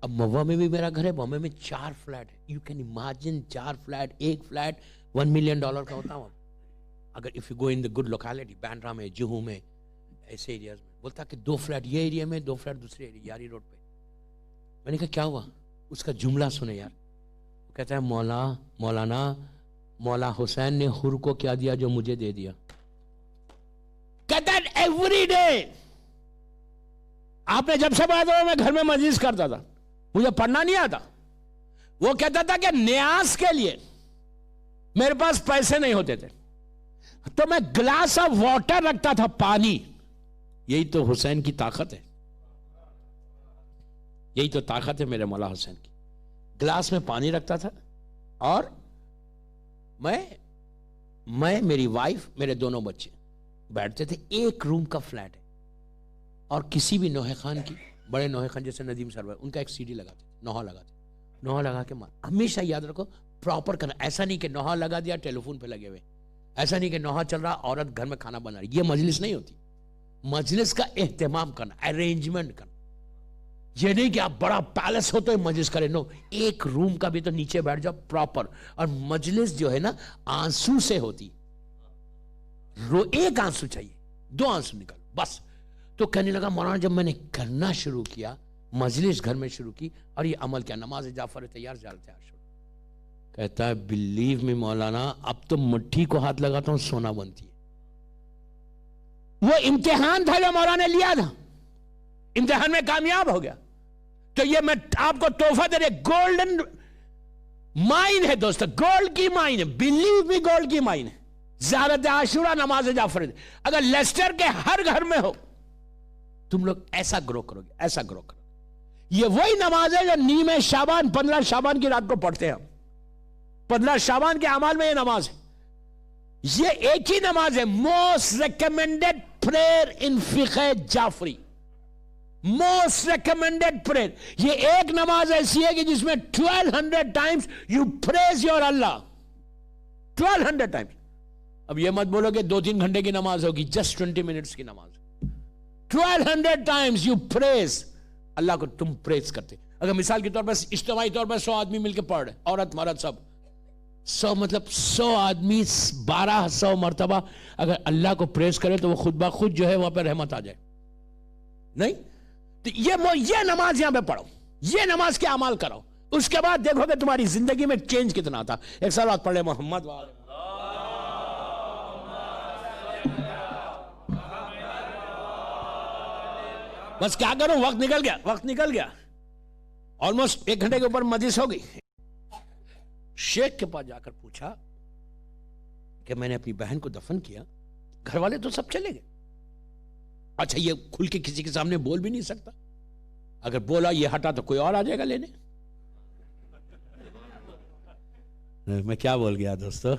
اب موا میں بھی میرا گھر ہے, بامبے میں 4 فلیٹ ہے. یو کین امیجن 4 فلیٹ, ایک فلیٹ $1 million کا ہوتا ہوں اگر if you go in the good locality, بینڈرا میں, جوہو میں, ایسے ایریاز میں. بولتا کہ 2 فلیٹ یہ ایریا میں, 2 فلیٹ دوسرے ایریا, یاری روڈ پہ. میں نے کہا کیا ہوا؟ اس کا جملہ سنے یار. وہ کہتا ہے مولانا مولا حسین نے حر کو کیا دیا جو مجھے دے دیا. کہتا ہے ایوری ڈے آپ نے جب سے پڑھا تھا میں گھر میں مجلس کرتا تھا, مجھے پڑھنا نہیں آتا. وہ کہتا تھا کہ نیاز کے لیے میرے پاس پیسے نہیں ہوتے تھے, تو میں گلاس آف واٹر رکھتا تھا, پانی. یہی تو حسین کی طاقت ہے, یہی تو طاقت ہے میرے مولا حسین کی. گلاس میں پانی رکھتا تھا, اور میں میری وائف, میرے 2 بچے بیٹھتے تھے. ایک روم کا فلیٹ ہے, اور کسی بھی نوحہ خان کی, بڑے نوحہ خان جیسے ندیم سرور, ان کا ایک CD لگاتے, نوحہ لگا کے ہمیشہ یاد رکھو پراپر کرنا. ایسا نہیں کہ نوحہ لگا دیا ٹیلی فون پہ لگے ہوئے, ایسا نہیں کہ نوحہ چل رہا عورت گھر میں کھانا بنا رہی. یہ مجلس نہیں ہوتی. مجلس کا اہتمام کرنا, ارینجمنٹ کرنا. یہ نہیں کہ آپ بڑا پیلس ہو تو مجلس کریں, نو, ایک روم کا بھی تو نیچے بیٹھ جاؤ پراپر. اور مجلس جو ہے نا آنسو سے ہوتی, ایک آنسو چاہیے, 2 آنسو نکل بس. تو کہنے لگا مولانا جب میں نے کرنا شروع کیا, مجلس گھر میں شروع کی, اور یہ عمل کیا, نماز جعفر طیار زیارت عاشورہ. کہتا ہے بلیو می مولانا, اب تو مٹھی کو ہاتھ لگاتا ہوں سونا بنتی ہے. وہ امتحان تھا جو مولانا نے لیا تھا, امتحان میں کامیاب ہو گیا. تو یہ میں آپ کو تحفہ دے رہے, گولڈن مائن ہے دوستو, گولڈ کی مائن ہے, بلیو می گولڈ کی مائن ہے. زیارت عاشورہ, نماز جعفر, اگر لیسٹر کے ہر گھر میں ہو تم لوگ ایسا گرو کرو گے, ایسا گرو کرو گے. یہ وہی نماز ہے جو نیم شعبان 15 شعبان کی رات کو پڑھتے ہیں ہم. 15 شعبان کے اعمال میں یہ نماز ہے. یہ ایک ہی نماز ہے, موسٹ ریکمینڈڈ پریئر ان فقہ جعفری, موسٹ ریکمینڈڈ پریئر. یہ ایک نماز ایسی ہے کہ جس میں 1200 times you praise your Allah, 1200 times. اب یہ مت بولو کہ 2-3 گھنٹے کی نماز ہوگی, جسٹ 20 منٹس کی نماز. 1200 ٹائمز یو پریز اللہ کو, تم پریز کرتے. اگر مثال کے طور پر اجتماعی طور پر 100 آدمی مل کے پڑھ رہے, عورت مرد سب, 100 مطلب 100 آدمی 1200 مرتبہ اگر اللہ کو پریز کرے تو وہ خود بخود جو ہے وہاں پہ رحمت آ جائے. نہیں تو یہ نماز یہاں پہ پڑھو, یہ نماز کے اعمال کرو, اس کے بعد دیکھو کہ تمہاری زندگی میں چینج کتنا آتا. ایک صلوات پڑھ لے محمد والے. بس کیا کروں, وقت نکل گیا, وقت نکل گیا. آلموسٹ 1 گھنٹے کے اوپر مجلس ہو گئی. شیخ کے پاس جا کر پوچھا کہ میں نے اپنی بہن کو دفن کیا, گھر والے تو سب چلے گئے. اچھا یہ کھل کے کسی کے سامنے بول بھی نہیں سکتا, اگر بولا یہ ہٹا تو کوئی اور آ جائے گا لینے. میں کیا بول گیا دوستو,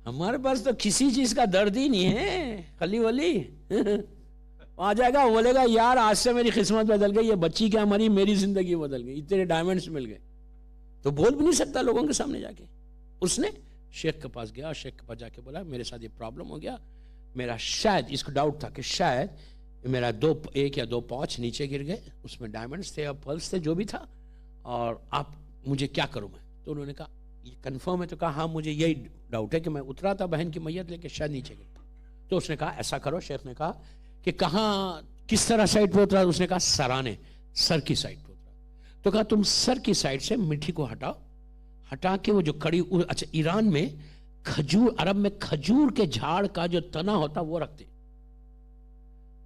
ہمارے پاس تو کسی چیز کا درد ہی نہیں ہے, خلی ولی آ جائے گا, بولے گا یار آج سے میری قسمت بدل گئی, یہ بچی کیا مری, میری زندگی بدل گئی, اتنے ڈائمنڈز مل گئے. تو بول بھی نہیں سکتا لوگوں کے سامنے جا کے. اس نے شیخ کے پاس گیا, شیخ کے پاس جا کے بولا میرے ساتھ یہ پرابلم ہو گیا, میرا شاید, اس کو ڈاؤٹ تھا کہ شاید میرا 1 یا 2 پاؤچ نیچے گر گئے, اس میں ڈائمنڈز تھے اور پلس تھے, جو بھی تھا, اور آپ مجھے کیا کروں میں. تو انہوں نے کہا یہ کنفرم ہے, تو کہا ہاں مجھے یہی ڈاؤٹ ہے کہ میں اترا تھا بہن کی میت لے کے, شاید نیچے گر. تو اس نے کہا ایسا کرو, شیخ نے کہا کہ کہاں کس طرح سائڈ پہ اترا. اس نے کہا سرانے, سر کی سائڈ پہ اترا. تو کہا تم سر کی سائڈ سے مٹی کو ہٹاؤ, ہٹا کے وہ جو کڑی, اچھا ایران میں کھجور, عرب میں کھجور کے جھاڑ کا جو تنا ہوتا وہ رکھتے.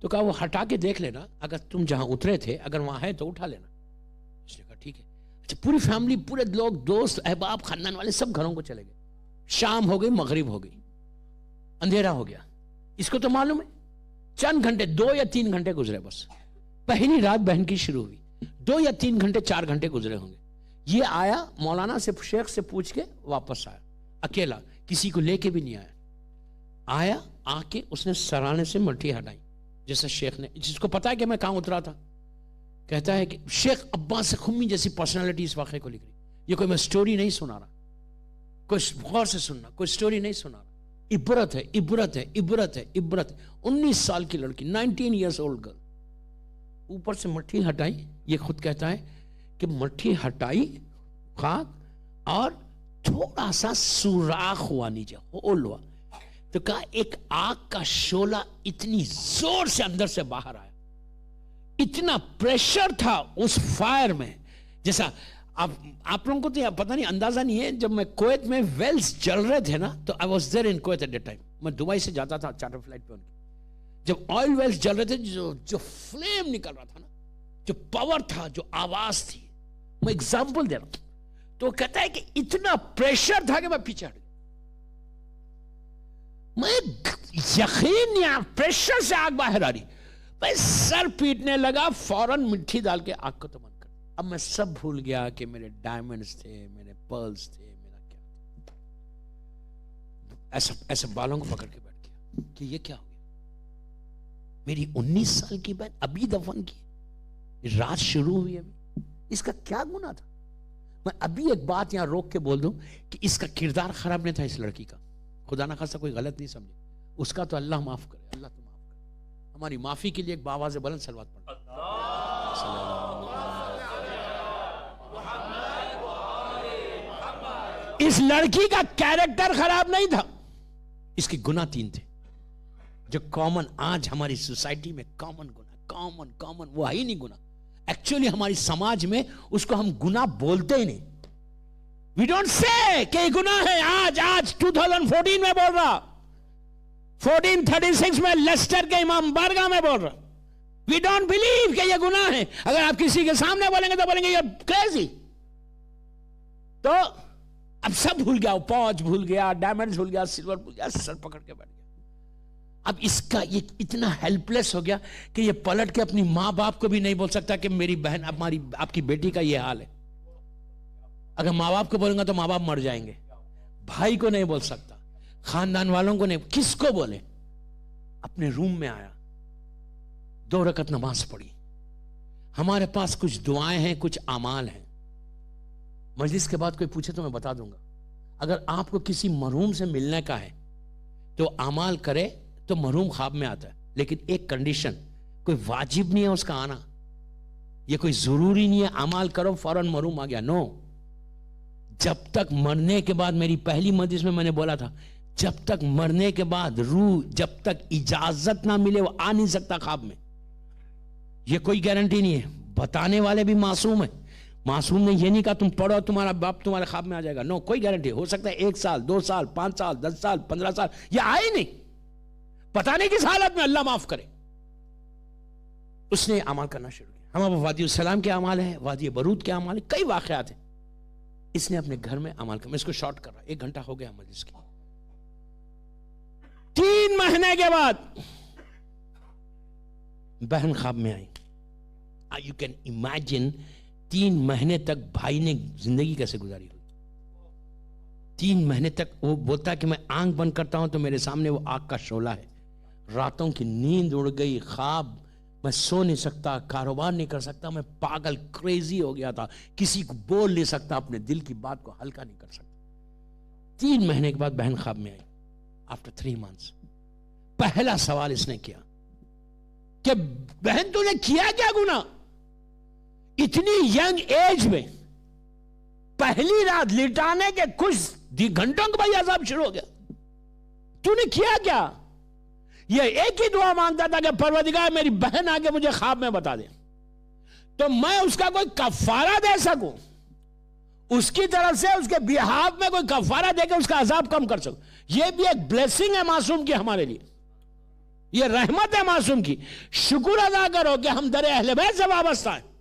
تو کہا وہ ہٹا کے دیکھ لینا, اگر تم جہاں اترے تھے اگر وہاں ہے تو اٹھا لینا. اس نے کہا ٹھیک ہے. اچھا پوری فیملی, پورے لوگ, دوست احباب, خاندان والے سب گھروں کو چلے گئے. شام ہو گئی, مغرب ہو گئی, اندھیرا ہو گیا. اس کو تو معلوم ہے چند گھنٹے, 2 یا 3 گھنٹے گزرے بس. پہلی رات بہن کی شروع ہوئی, 2 یا 3 گھنٹے 4 گھنٹے گزرے ہوں گے. یہ آیا مولانا سے, شیخ سے پوچھ کے واپس آیا, اکیلا, کسی کو لے کے بھی نہیں آیا. آیا, آ کے اس نے سرانے سے مٹی ہٹائی جیسا شیخ نے, جس کو پتا ہے کہ میں کہاں اترا تھا. کہتا ہے کہ شیخ عباس خمی جیسی پرسنالٹی اس واقعے کو لکھ رہی. یہ کوئی میں سٹوری نہیں سنا رہا, کوئی غور سے سننا, کوئی سٹوری نہیں سنا رہا. عبرت ہے, عبرت ہے, عبرت ہے, عبرت. 19 سال کی لڑکی, 19 ایئرس اولڈ گرل, اوپر سے مٹی ہٹائی. یہ خود کہتا ہے کہ مٹی ہٹائی خاک, اور تھوڑا سا سوراخ ہوا نیچے, ہول ہوا. تو کہا ایک آگ کا شعلہ اتنی زور سے اندر سے باہر آیا, اتنا پریشر تھا اس فائر میں, جیسا آپ لوگوں کو تو پتہ نہیں, اندازہ نہیں ہے. جب میں کویت میں ویلز جل رہے تھے نا, تو I was there in Kuwait at that time. میں دبئی سے جاتا تھا چارٹر فلائٹ پہ ان کی. جب آئل ویلز جل رہے تھے, جو فلیم نکل رہا تھا نا, جو پاور تھا, جو آواز تھی, میں ایگزامپل دے رہا ہوں. تو کہتا ہے کہ اتنا پریشر تھا کہ میں پیچھے ہٹ گیا. میں یقین نہیں, پریشر سے آگ باہر آ رہی, میں سر پیٹنے لگا, فوراً مٹی ڈال کے آگ کو تو بند کر. اب میں سب بھول گیا کہ میرے ڈائمنڈز تھے, میرے پرلز تھے, میرا کیا تھا. ایسے بالوں کو پکڑ کے بیٹھ گیا کہ یہ کیا ہو گیا. میری 19 سال کی بہن ابھی دفن کی, رات شروع ہوئی ابھی, اس کا کیا گناہ تھا. میں ابھی ایک بات یہاں روک کے بول دوں کہ اس کا کردار خراب نہیں تھا اس لڑکی کا, خدا نہ خواستہ کوئی غلط نہیں سمجھے, اس کا تو اللہ معاف کرے, اللہ تو معاف کرے. ہماری معافی کے لیے ایک باواز بلند صلوات پڑھیں. اس لڑکی کا کیریکٹر خراب نہیں تھا, اس کی گناہ 3 تھے جو کامن آج ہماری سوسائٹی میں کامن گناہ, کامن وہ ہے ہی نہیں گناہ. ایکچولی ہماری سماج میں اس کو ہم گناہ بولتے ہی نہیں. وی ڈونٹ سے کہ یہ گناہ ہے. آج 2014 میں بول رہا, 1436 میں لیسٹر کے امام بارگاہ میں بول رہا, وی ڈونٹ بلیو کہ یہ گناہ ہے. اگر آپ کسی کے سامنے بولیں گے تو بولیں گے یو آر کریزی. تو اب سب بھول گیا, پوچھ بھول گیا, ڈائمنڈ بھول گیا, سلور بھول گیا, سر پکڑ کے بیٹھ گیا. اب اس کا یہ اتنا ہیلپ لیس ہو گیا کہ یہ پلٹ کے اپنی ماں باپ کو بھی نہیں بول سکتا کہ میری بہن آپ کی بیٹی کا یہ حال ہے. اگر ماں باپ کو بولیں گا تو ماں باپ مر جائیں گے. بھائی کو نہیں بول سکتا, خاندان والوں کو نہیں, کس کو بولے. اپنے روم میں آیا, 2 رکعت نماز پڑھی. ہمارے پاس کچھ دعائیں ہیں, کچھ اعمال ہیں. مجلس کے بعد کوئی پوچھے تو میں بتا دوں گا. اگر آپ کو کسی مرحوم سے ملنے کا ہے تو اعمال کرے تو مرحوم خواب میں آتا ہے, لیکن ایک کنڈیشن, کوئی واجب نہیں ہے اس کا آنا, یہ کوئی ضروری نہیں ہے اعمال کرو فوراً مرحوم آ گیا. نو, جب تک مرنے کے بعد, میری پہلی مجلس میں نے بولا تھا, جب تک مرنے کے بعد روح جب تک اجازت نہ ملے وہ آ نہیں سکتا خواب میں. یہ کوئی گارنٹی نہیں ہے. بتانے والے بھی معصوم ہیں. معصوم نے یہ نہیں کہا تم پڑھو تمہارا باپ تمہارے خواب میں آ جائے گا. نو, کوئی گارنٹی. ہو سکتا ہے 1 سال 2 سال 5 سال 10 سال 15 سال یہ آئے نہیں, پتہ نہیں کس حالت میں, اللہ معاف کرے. اس نے اعمال کرنا شروع کیا. ہم وادی السلام کے اعمال ہیں, وادی برود کے اعمال ہیں, کئی واقعات ہیں. اس نے اپنے گھر میں اعمال کیا. میں اس کو شارٹ کر رہا, 1 گھنٹہ ہو گیا مجلس کی. 3 مہینے کے بعد بہن خواب میں آئی. یو کین امیجن 3 مہینے تک بھائی نے زندگی کیسے گزاری ہوئی. 3 مہینے تک وہ بولتا ہے کہ میں آنکھ بند کرتا ہوں تو میرے سامنے وہ آگ کا شعلہ ہے. راتوں کی نیند اڑ گئی, خواب, میں سو نہیں سکتا, کاروبار نہیں کر سکتا, میں پاگل کریزی ہو گیا تھا, کسی کو بول نہیں سکتا, اپنے دل کی بات کو ہلکا نہیں کر سکتا. 3 مہینے کے بعد بہن خواب میں آئی. آفٹر 3 months پہلا سوال اس نے کیا کہ بہن تو نے کیا کیا گناہ, اتنی ینگ ایج میں پہلی رات لٹانے کے کچھ گھنٹوں کے بعد عذاب شروع ہو گیا, تو نے کیا کیا. یہ ایک ہی دعا مانگتا تھا کہ پروردگار میری بہن آگے مجھے خواب میں بتا دے تو میں اس کا کوئی کفارہ دے سکوں, اس کی طرف سے اس کے بیہاف میں کوئی کفارہ دے کے اس کا عذاب کم کر سکوں. یہ بھی ایک بلیسنگ ہے معصوم کی ہمارے لیے, یہ رحمت ہے معصوم کی. شکر ادا کرو کہ ہم در اہل بیت سے وابستہ ہیں.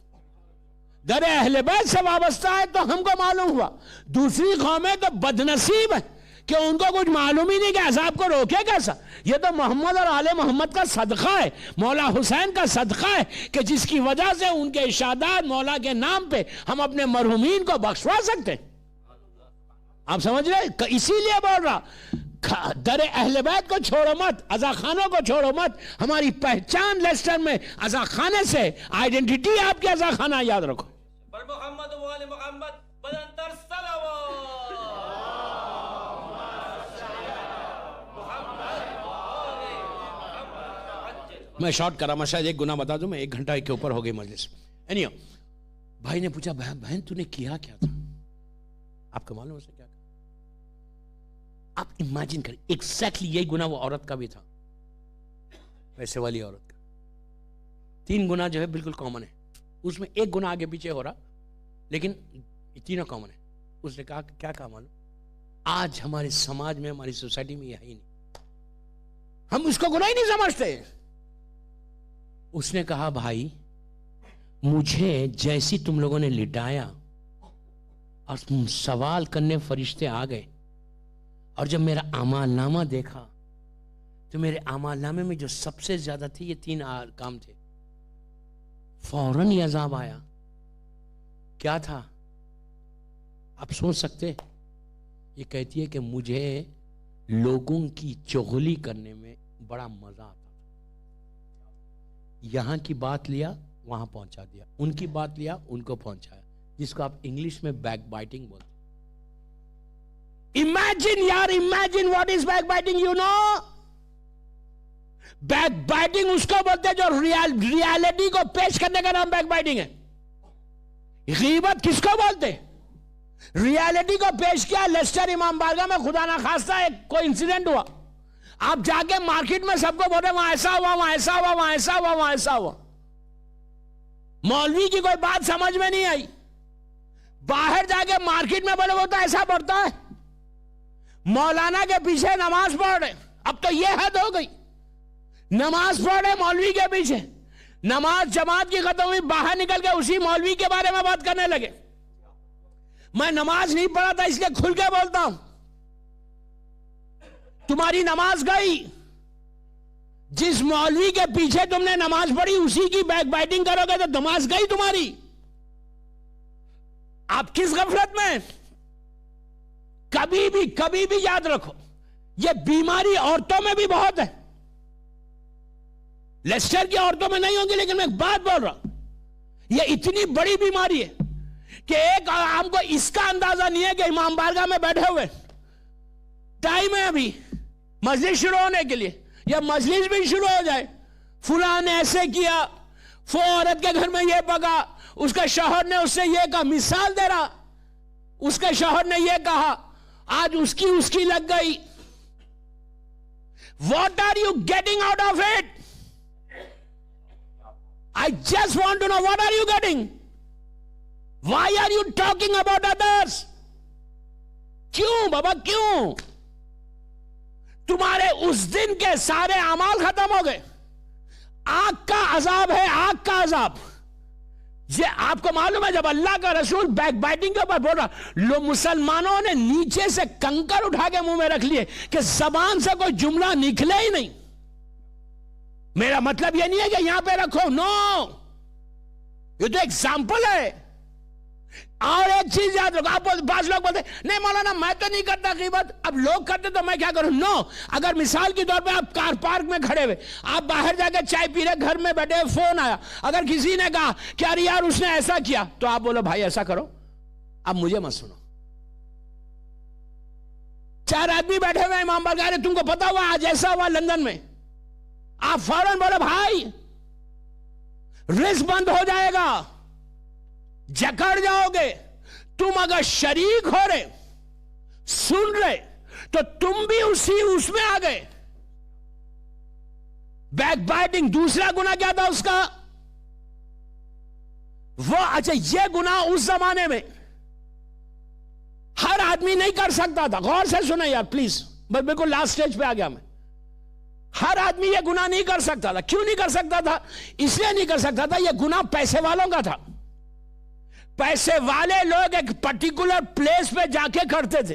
در اہل بیت سے وابستہ ہے تو ہم کو معلوم ہوا. دوسری قومیں تو بدنصیب ہیں کہ ان کو کچھ معلوم ہی نہیں کہ عذاب کو روکے کیسا. یہ تو محمد اور آل محمد کا صدقہ ہے, مولا حسین کا صدقہ ہے کہ جس کی وجہ سے ان کے ارشادات مولا کے نام پہ ہم اپنے مرحومین کو بخشوا سکتے ہیں. آپ سمجھ رہے, اسی لیے بول رہا در اہل بیت کو چھوڑو مت, عزا خانوں کو چھوڑو مت. ہماری پہچان لیسٹر میں عزا خانے سے, آئیڈینٹی آپ کی عزا خانہ یاد رکھو. محمد و آل محمد بلندر صلوات. میں شارٹ کرا, میں شاید ایک گناہ بتا دوں, میں 1 گھنٹہ کے اوپر ہو گئی مجلس. اینیو بھائی نے پوچھا بہن تو نے کیا کیا تھا. آپ کو معلوم ہے کیا. آپ امیجن کریں ایگزیکٹلی یہی گناہ وہ عورت کا بھی تھا, ویسے والی عورت کا. 3 گناہ جو ہے بالکل کامن ہے, اس میں 1 گناہ آگے پیچھے ہو رہا لیکن تینوں کامن ہے. اس نے کہا کیا کہا معلوم, آج ہمارے سماج میں, ہماری سوسائٹی میں یہ ہے ہی نہیں, ہم اس کو گناہ ہی نہیں سمجھتے. اس نے کہا بھائی مجھے جیسی تم لوگوں نے لٹایا اور سوال کرنے فرشتے آ گئے, اور جب میرا اعمال نامہ دیکھا تو میرے اعمال نامے میں جو سب سے زیادہ تھے یہ 3 کام تھے. فوراً یہ عذاب آیا. کیا تھا آپ سوچ سکتے. یہ کہتی ہے کہ مجھے لوگوں کی چغلی کرنے میں بڑا مزہ آتا تھا. یہاں کی بات لیا وہاں پہنچا دیا, ان کی بات لیا ان کو پہنچایا, جس کو آپ انگلش میں بیک بائٹنگ بولتے. Imagine yaar, imagine what is backbiting, you know? Backbiting اس کو بولتے ہیں جو ریالٹی کو پیش کرنے کا نام بیک بائٹنگ ہے. غیبت کس کو بولتے ہیں؟ ریالٹی کو پیش کیا. لیسٹر امام بارگاہ میں خدا نہ خواستہ ایک کوئی انسیڈنٹ ہوا, آپ جا کے مارکیٹ میں سب کو بول رہے وہاں ایسا ہوا, وہاں ایسا ہوا, وہاں ایسا ہوا, وہاں ایسا ہوا. مولوی کی کوئی بات سمجھ میں نہیں آئی. باہر جا کے مارکیٹ میں بولے وہ تو ایسا پڑھتا ہے, مولانا کے پیچھے نماز پڑھ رہے. اب تو یہ حد ہو گئی, نماز پڑھ رہے مولوی کے پیچھے, نماز جماعت کی ختم ہوئی, باہر نکل کے اسی مولوی کے بارے میں بات کرنے لگے. میں نماز نہیں پڑھا تھا اس لیے کھل کے بولتا ہوں. تمہاری نماز گئی. جس مولوی کے پیچھے تم نے نماز پڑھی اسی کی بیک بائٹنگ کرو گے تو نماز گئی تمہاری. آپ کس غفلت میں. کبھی بھی یاد رکھو, یہ بیماری عورتوں میں بھی بہت ہے. لیسٹر کی عورتوں میں نہیں ہوگی, لیکن میں ایک بات بول رہا ہوں, یہ اتنی بڑی بیماری ہے کہ ایک ہم کو اس کا اندازہ نہیں ہے کہ امام بارگاہ میں بیٹھے ہوئے ٹائم ہے ابھی مجلس شروع ہونے کے لیے, یا مجلس بھی شروع ہو جائے, فلاں نے ایسے کیا, وہ عورت کے گھر میں یہ پکا, اس کے شوہر نے اس سے یہ کہا, مثال دے رہا, اس کے شوہر نے یہ کہا, آج اس کی لگ گئی. What are you getting out of it? I just want to know, what are you getting? Why are you talking about others? کیوں بابا کیوں؟ تمہارے اس دن کے سارے اعمال ختم ہو گئے. آگ کا عذاب ہے, آگ کا عذاب. یہ آپ کو معلوم ہے جب اللہ کا رسول بیک بائٹنگ کے اوپر بول رہا, لوگ مسلمانوں نے نیچے سے کنکر اٹھا کے منہ میں رکھ لیے کہ زبان سے کوئی جملہ نکلے ہی نہیں. میرا مطلب یہ نہیں ہے کہ یہاں پہ رکھو, نو, یہ تو ایگزامپل ہے. اور ایک چیز یاد رکھو, آپ بعض لوگ بولتے نہیں مولانا میں تو نہیں کرتا غیبت, اب لوگ کرتے تو میں کیا کروں. نو, اگر مثال کے طور پہ آپ کار پارک میں کھڑے ہوئے, آپ باہر جا کے چائے پی رہے, گھر میں بیٹھے, فون آیا, اگر کسی نے کہا کہ یار اس نے ایسا کیا, تو آپ بولو بھائی ایسا کرو, اب مجھے مت سنو. 4 آدمی بیٹھے ہوئے امام بارگاہ, تم کو پتا ہوا آج ایسا ہوا لندن میں, آپ فوراً بولو بھائی رزق بند ہو جائے گا, جکڑ جاؤ گے. تم اگر شریک ہو رہے, سن رہے, تو تم بھی اس میں آ گئے. بیک بائٹنگ دوسرا گناہ کیا تھا اس کا, وہ اچھا یہ گناہ اس زمانے میں ہر آدمی نہیں کر سکتا تھا. غور سے سنیں یار پلیز, بالکل لاسٹ سٹیج پہ آ گیا میں. ہر آدمی یہ گناہ نہیں کر سکتا تھا. کیوں نہیں کر سکتا تھا؟ اس لیے نہیں کر سکتا تھا, یہ گناہ پیسے والوں کا تھا. پیسے والے لوگ ایک پرٹیکولر پلیس پہ جا کے کرتے تھے,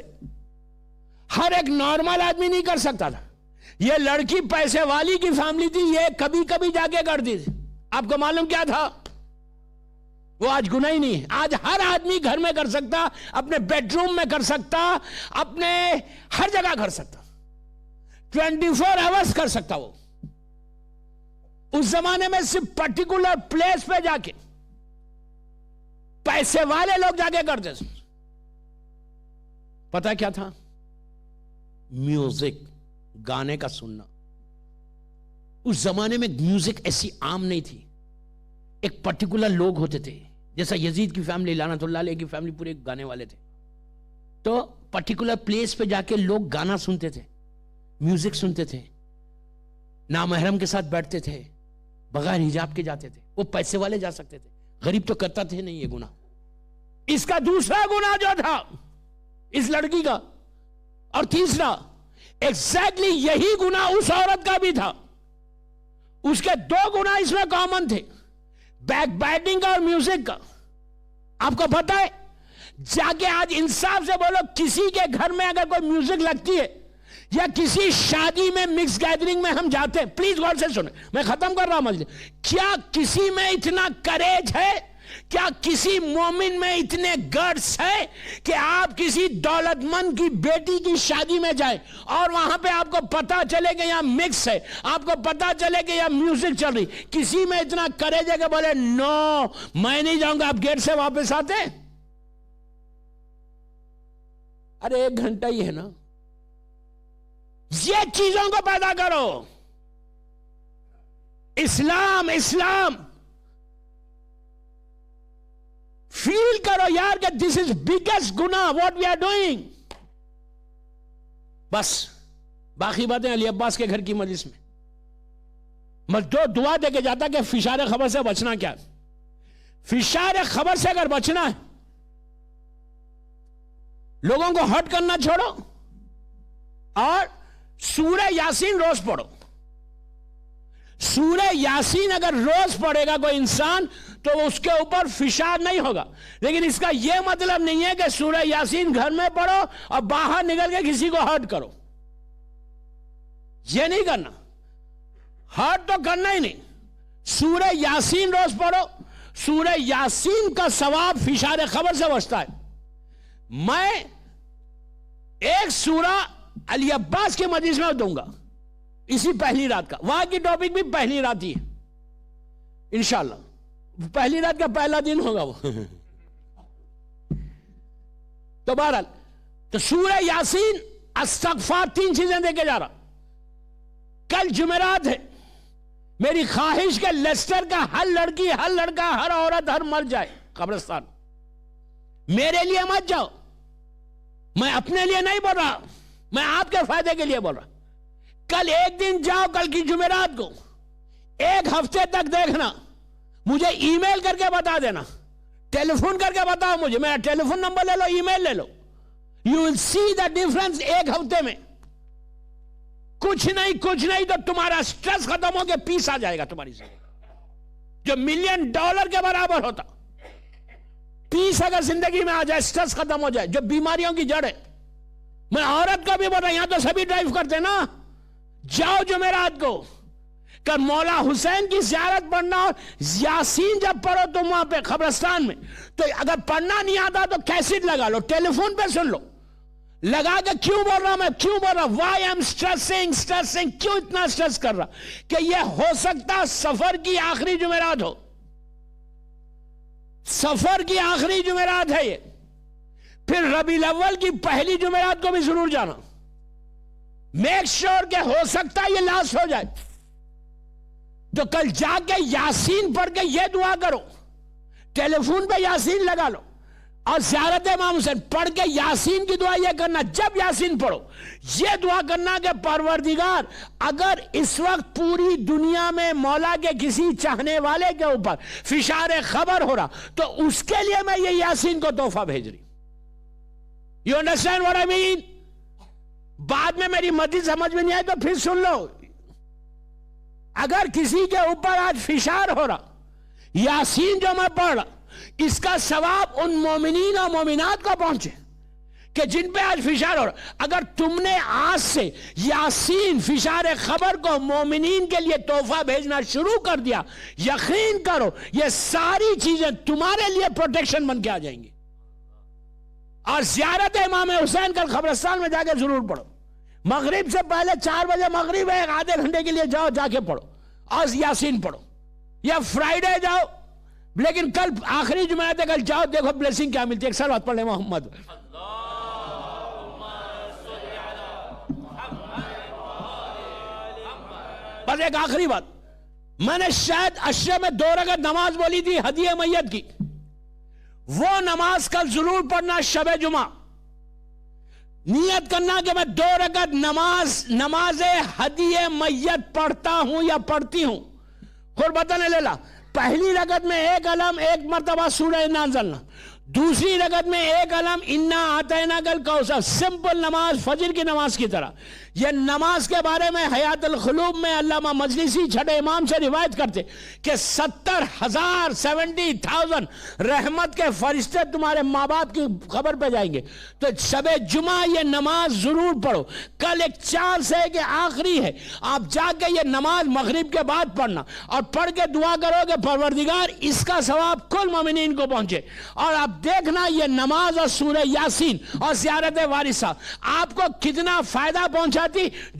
ہر ایک نارمل آدمی نہیں کر سکتا تھا. یہ لڑکی پیسے والی کی فیملی تھی, یہ کبھی کبھی جا کے کرتی تھی. آپ کو معلوم کیا تھا؟ وہ آج گناہ ہی نہیں ہے. آج ہر آدمی گھر میں کر سکتا, اپنے بیڈ روم میں کر سکتا, اپنے ہر جگہ کر سکتا, 24 آورز کر سکتا. وہ اس زمانے میں صرف پرٹیکولر پلیس پہ جا کے پیسے والے لوگ جا کے کرتے تھے. پتا کیا تھا؟ میوزک, گانے کا سننا. اس زمانے میں میوزک ایسی عام نہیں تھی. ایک پرٹیکولر لوگ ہوتے تھے, جیسا یزید کی فیملی, لعنت اللہ علیہ کی فیملی پورے گانے والے تھے. تو پرٹیکولر پلیس پہ جا کے لوگ گانا سنتے تھے, میوزک سنتے تھے, نامحرم کے ساتھ بیٹھتے تھے, بغیر حجاب کے جاتے تھے. وہ پیسے والے جا سکتے تھے, غریب تو کرتا تھے نہیں یہ گناہ. اس کا دوسرا گناہ جو تھا اس لڑکی کا, اور تیسرا ایگزیکٹلی یہی گناہ اس عورت کا بھی تھا. اس کے 2 گناہ اس میں کامن تھے, بیک بائٹنگ کا اور میوزک کا. آپ کو پتا ہے, جا کے آج انصاف سے بولو, کسی کے گھر میں اگر کوئی میوزک لگتی ہے یا کسی شادی میں مکس گیدرنگ میں ہم جاتے ہیں, پلیز غور سے سنیں, میں ختم کر رہا ہوں مجلس. کیا کسی میں اتنا کریج ہے, کیا کسی مومن میں اتنے گٹس ہے کہ آپ کسی دولت مند کی بیٹی کی شادی میں جائیں اور وہاں پہ آپ کو پتا چلے کہ یہاں مکس ہے, آپ کو پتا چلے کہ یہاں میوزک چل رہی, کسی میں اتنا کریج ہے کہ بولے نو میں نہیں جاؤں گا, آپ گیٹ سے واپس آتے؟ ارے 1 گھنٹہ ہی ہے نا. یہ چیزوں کو پیدا کرو. اسلام فیل کرو یار کہ دس از بگیسٹ گناہ واٹ وی آر ڈوئنگ. بس باقی باتیں علی عباس کے گھر کی مجلس میں. میں دعا دے کے جاتا کہ فشار خبر سے بچنا کیا. فشار خبر سے اگر بچنا ہے, لوگوں کو ہرٹ کرنا چھوڑو اور سورہ یاسین روز پڑھو. سورہ یاسین اگر روز پڑھے گا کوئی انسان تو اس کے اوپر فشار نہیں ہوگا. لیکن اس کا یہ مطلب نہیں ہے کہ سورہ یاسین گھر میں پڑھو اور باہر نکل کے کسی کو ہرٹ کرو. یہ نہیں کرنا. ہرٹ تو کرنا ہی نہیں. سورہ یاسین روز پڑھو. سورہ یاسین کا ثواب فشار خبر سے بچتا ہے. میں ایک سورہ علی عباس کے مجلس میں دوں گا اسی پہلی رات کا. وہاں کی ٹاپک بھی پہلی رات ہی ہے انشاءاللہ. پہلی رات کا پہلا دن ہوگا وہ. تو بہرحال تو سورہ یاسین استغفار 3 چیزیں دے کے جا رہا. کل جمعرات ہے. میری خواہش کہ لیسٹر کا ہر لڑکی ہر لڑکا ہر عورت ہر مر جائے قبرستان. میرے لیے مت جاؤ. میں اپنے لیے نہیں بول رہا, میں آپ کے فائدے کے لیے بول رہا. کل ایک دن جاؤ, کل کی جمعرات کو 1 ہفتے تک دیکھنا. مجھے ای میل کر کے بتا دینا, ٹیلی فون کر کے بتاؤ مجھے. میرا ٹیلی فون نمبر لے لو, ای میل لے لو. You will C the difference 1 ہفتے میں. کچھ نہیں تو تمہارا سٹریس ختم ہو کے پیس آ جائے گا تمہاری زندگی. جو $1 ملین کے برابر ہوتا, پیس اگر زندگی میں آ جائے, سٹریس ختم ہو جائے, جو بیماریوں کی جڑ ہے. میں عورت کا بھی بول رہا, یہاں تو سبھی ڈرائیو کرتے نا. جاؤ جمعرات کو, کہ مولا حسین کی زیارت پڑھنا. اور یاسین جب پڑھو تم وہاں پہ قبرستان میں, تو اگر پڑھنا نہیں آتا تو کیسٹ لگا لو, ٹیلی فون پہ سن لو, لگا کے کیوں بول رہا, میں کیوں بول رہا, وائی ایم اسٹریسنگ, کیوں اتنا اسٹریس کر رہا. کہ یہ ہو سکتا سفر کی آخری جمعرات ہو. سفر کی آخری جمعرات ہے یہ. پھر ربیع الاول کی پہلی جمعرات کو بھی ضرور جانا. میک شور کہ ہو سکتا ہے یہ لاسٹ ہو جائے. تو کل جا کے یاسین پڑھ کے یہ دعا کرو, ٹیلی فون پہ یاسین لگا لو, اور زیارت امام حسین پڑھ کے یاسین کی دعا یہ کرنا. جب یاسین پڑھو یہ دعا کرنا کہ پروردگار, اگر اس وقت پوری دنیا میں مولا کے کسی چاہنے والے کے اوپر فشار خبر ہو رہا, تو اس کے لیے میں یہ یاسین کو تحفہ بھیج رہی. یو انڈرسٹینڈ واٹ آئی مین. بعد میں میری مدد سمجھ میں نہیں آئی تو پھر سن لو. اگر کسی کے اوپر آج فشار ہو رہا, یاسین جو میں پڑھ رہا, اس کا ثواب ان مومنین اور مومنات کو پہنچے کہ جن پہ آج فشار ہو رہا. اگر تم نے آج سے یاسین فشار خبر کو مومنین کے لیے تحفہ بھیجنا شروع کر دیا, یقین کرو یہ ساری چیزیں تمہارے لیے پروٹیکشن بن کے آ جائیں گی. اور زیارت امام حسین کل قبرستان میں جا کے ضرور پڑھو. مغرب سے پہلے 4 بجے مغرب ہے, آدھے گھنٹے کے لیے جاؤ, جا کے پڑھو اور یاسین پڑھو. یا فرائیڈے جاؤ, لیکن کل آخری جمعرات ہے, کل جاؤ, دیکھو بلیسنگ کیا ملتی ہے. ایک سال پڑھ لیں محمد. بس ایک آخری بات, میں نے شاید عشرے میں 2 رکعت نماز بولی تھی ہدیہ میت کی. وہ نماز کل ضرور پڑھنا شب جمعہ. نیت کرنا کہ میں 2 رکعت نماز ہدیہ میت پڑھتا ہوں یا پڑھتی ہوں. قربتاً لیلا, پہلی رکعت میں 1 علم 1 مرتبہ سورہ انا انزلنا, دوسری رکعت میں 1 علم انا اعطیناک الکوثر. سمپل نماز, فجر کی نماز کی طرح. یہ نماز کے بارے میں حیات القلوب میں علامہ مجلسی چھٹے امام سے روایت کرتے کہ 70,000 رحمت کے فرشتے تمہارے ماں باپ کی خبر پہ جائیں گے. تو شب جمعہ یہ نماز ضرور پڑھو. کل ایک چانس ہے کہ آخری ہے, آپ جا کے یہ نماز مغرب کے بعد پڑھنا اور پڑھ کے دعا کرو کہ پروردگار اس کا ثواب کل مومنین کو پہنچے. اور آپ دیکھنا یہ نماز اور سورہ یاسین اور زیارت وارثہ آپ کو کتنا فائدہ پہنچاتی.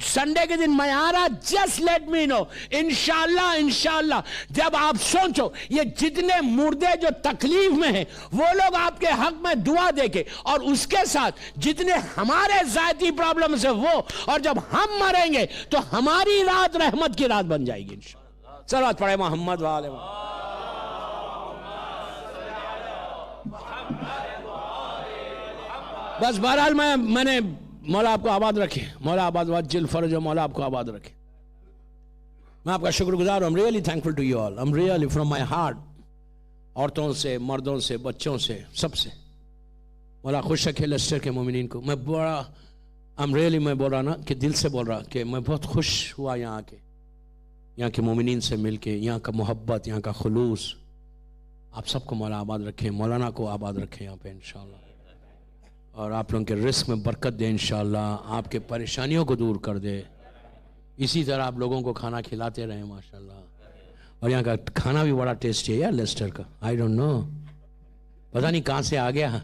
سنڈے کے دن میں آ رہا, جسٹ لیٹ می نو. انشاءاللہ جب آپ سوچو یہ جتنے مردے جو تکلیف میں ہیں وہ لوگ آپ کے حق میں دعا دے کے, اور اس کے ساتھ جتنے ہمارے ذاتی پرابلم سے وہ, اور جب ہم مریں گے تو ہماری رات رحمت کی رات بن جائے گی انشاءاللہ. صلوات پڑھے محمد وآلہ محمد. بس بہرحال میں نے مولا آپ کو آباد رکھے, مولا آباد وجل فرج, مولا آپ کو آباد رکھے. میں آپ کا شکر گزار ہوں. I'm really thankful to you all. I'm really from my heart. عورتوں سے, مردوں سے, بچوں سے, سب سے مولا خوش رکھے لیسٹر کے مومنین کو. میں بڑا میں بول رہا نا کہ دل سے بول رہا کہ میں بہت خوش ہوا یہاں آ کے. یہاں کے مومنین سے مل کے، یہاں کا محبت، یہاں کا خلوص، آپ سب کو مولا آباد رکھیں، مولانا کو آباد رکھیں یہاں پہ انشاءاللہ، اور آپ لوگوں کے رزق میں برکت دے انشاءاللہ، آپ کے پریشانیوں کو دور کر دے، اسی طرح آپ لوگوں کو کھانا کھلاتے رہیں ماشاءاللہ۔ اور یہاں کا کھانا بھی بڑا ٹیسٹی ہے یار لیسٹر کا، آئی ڈونٹ نو، پتہ نہیں کہاں سے آ گیا،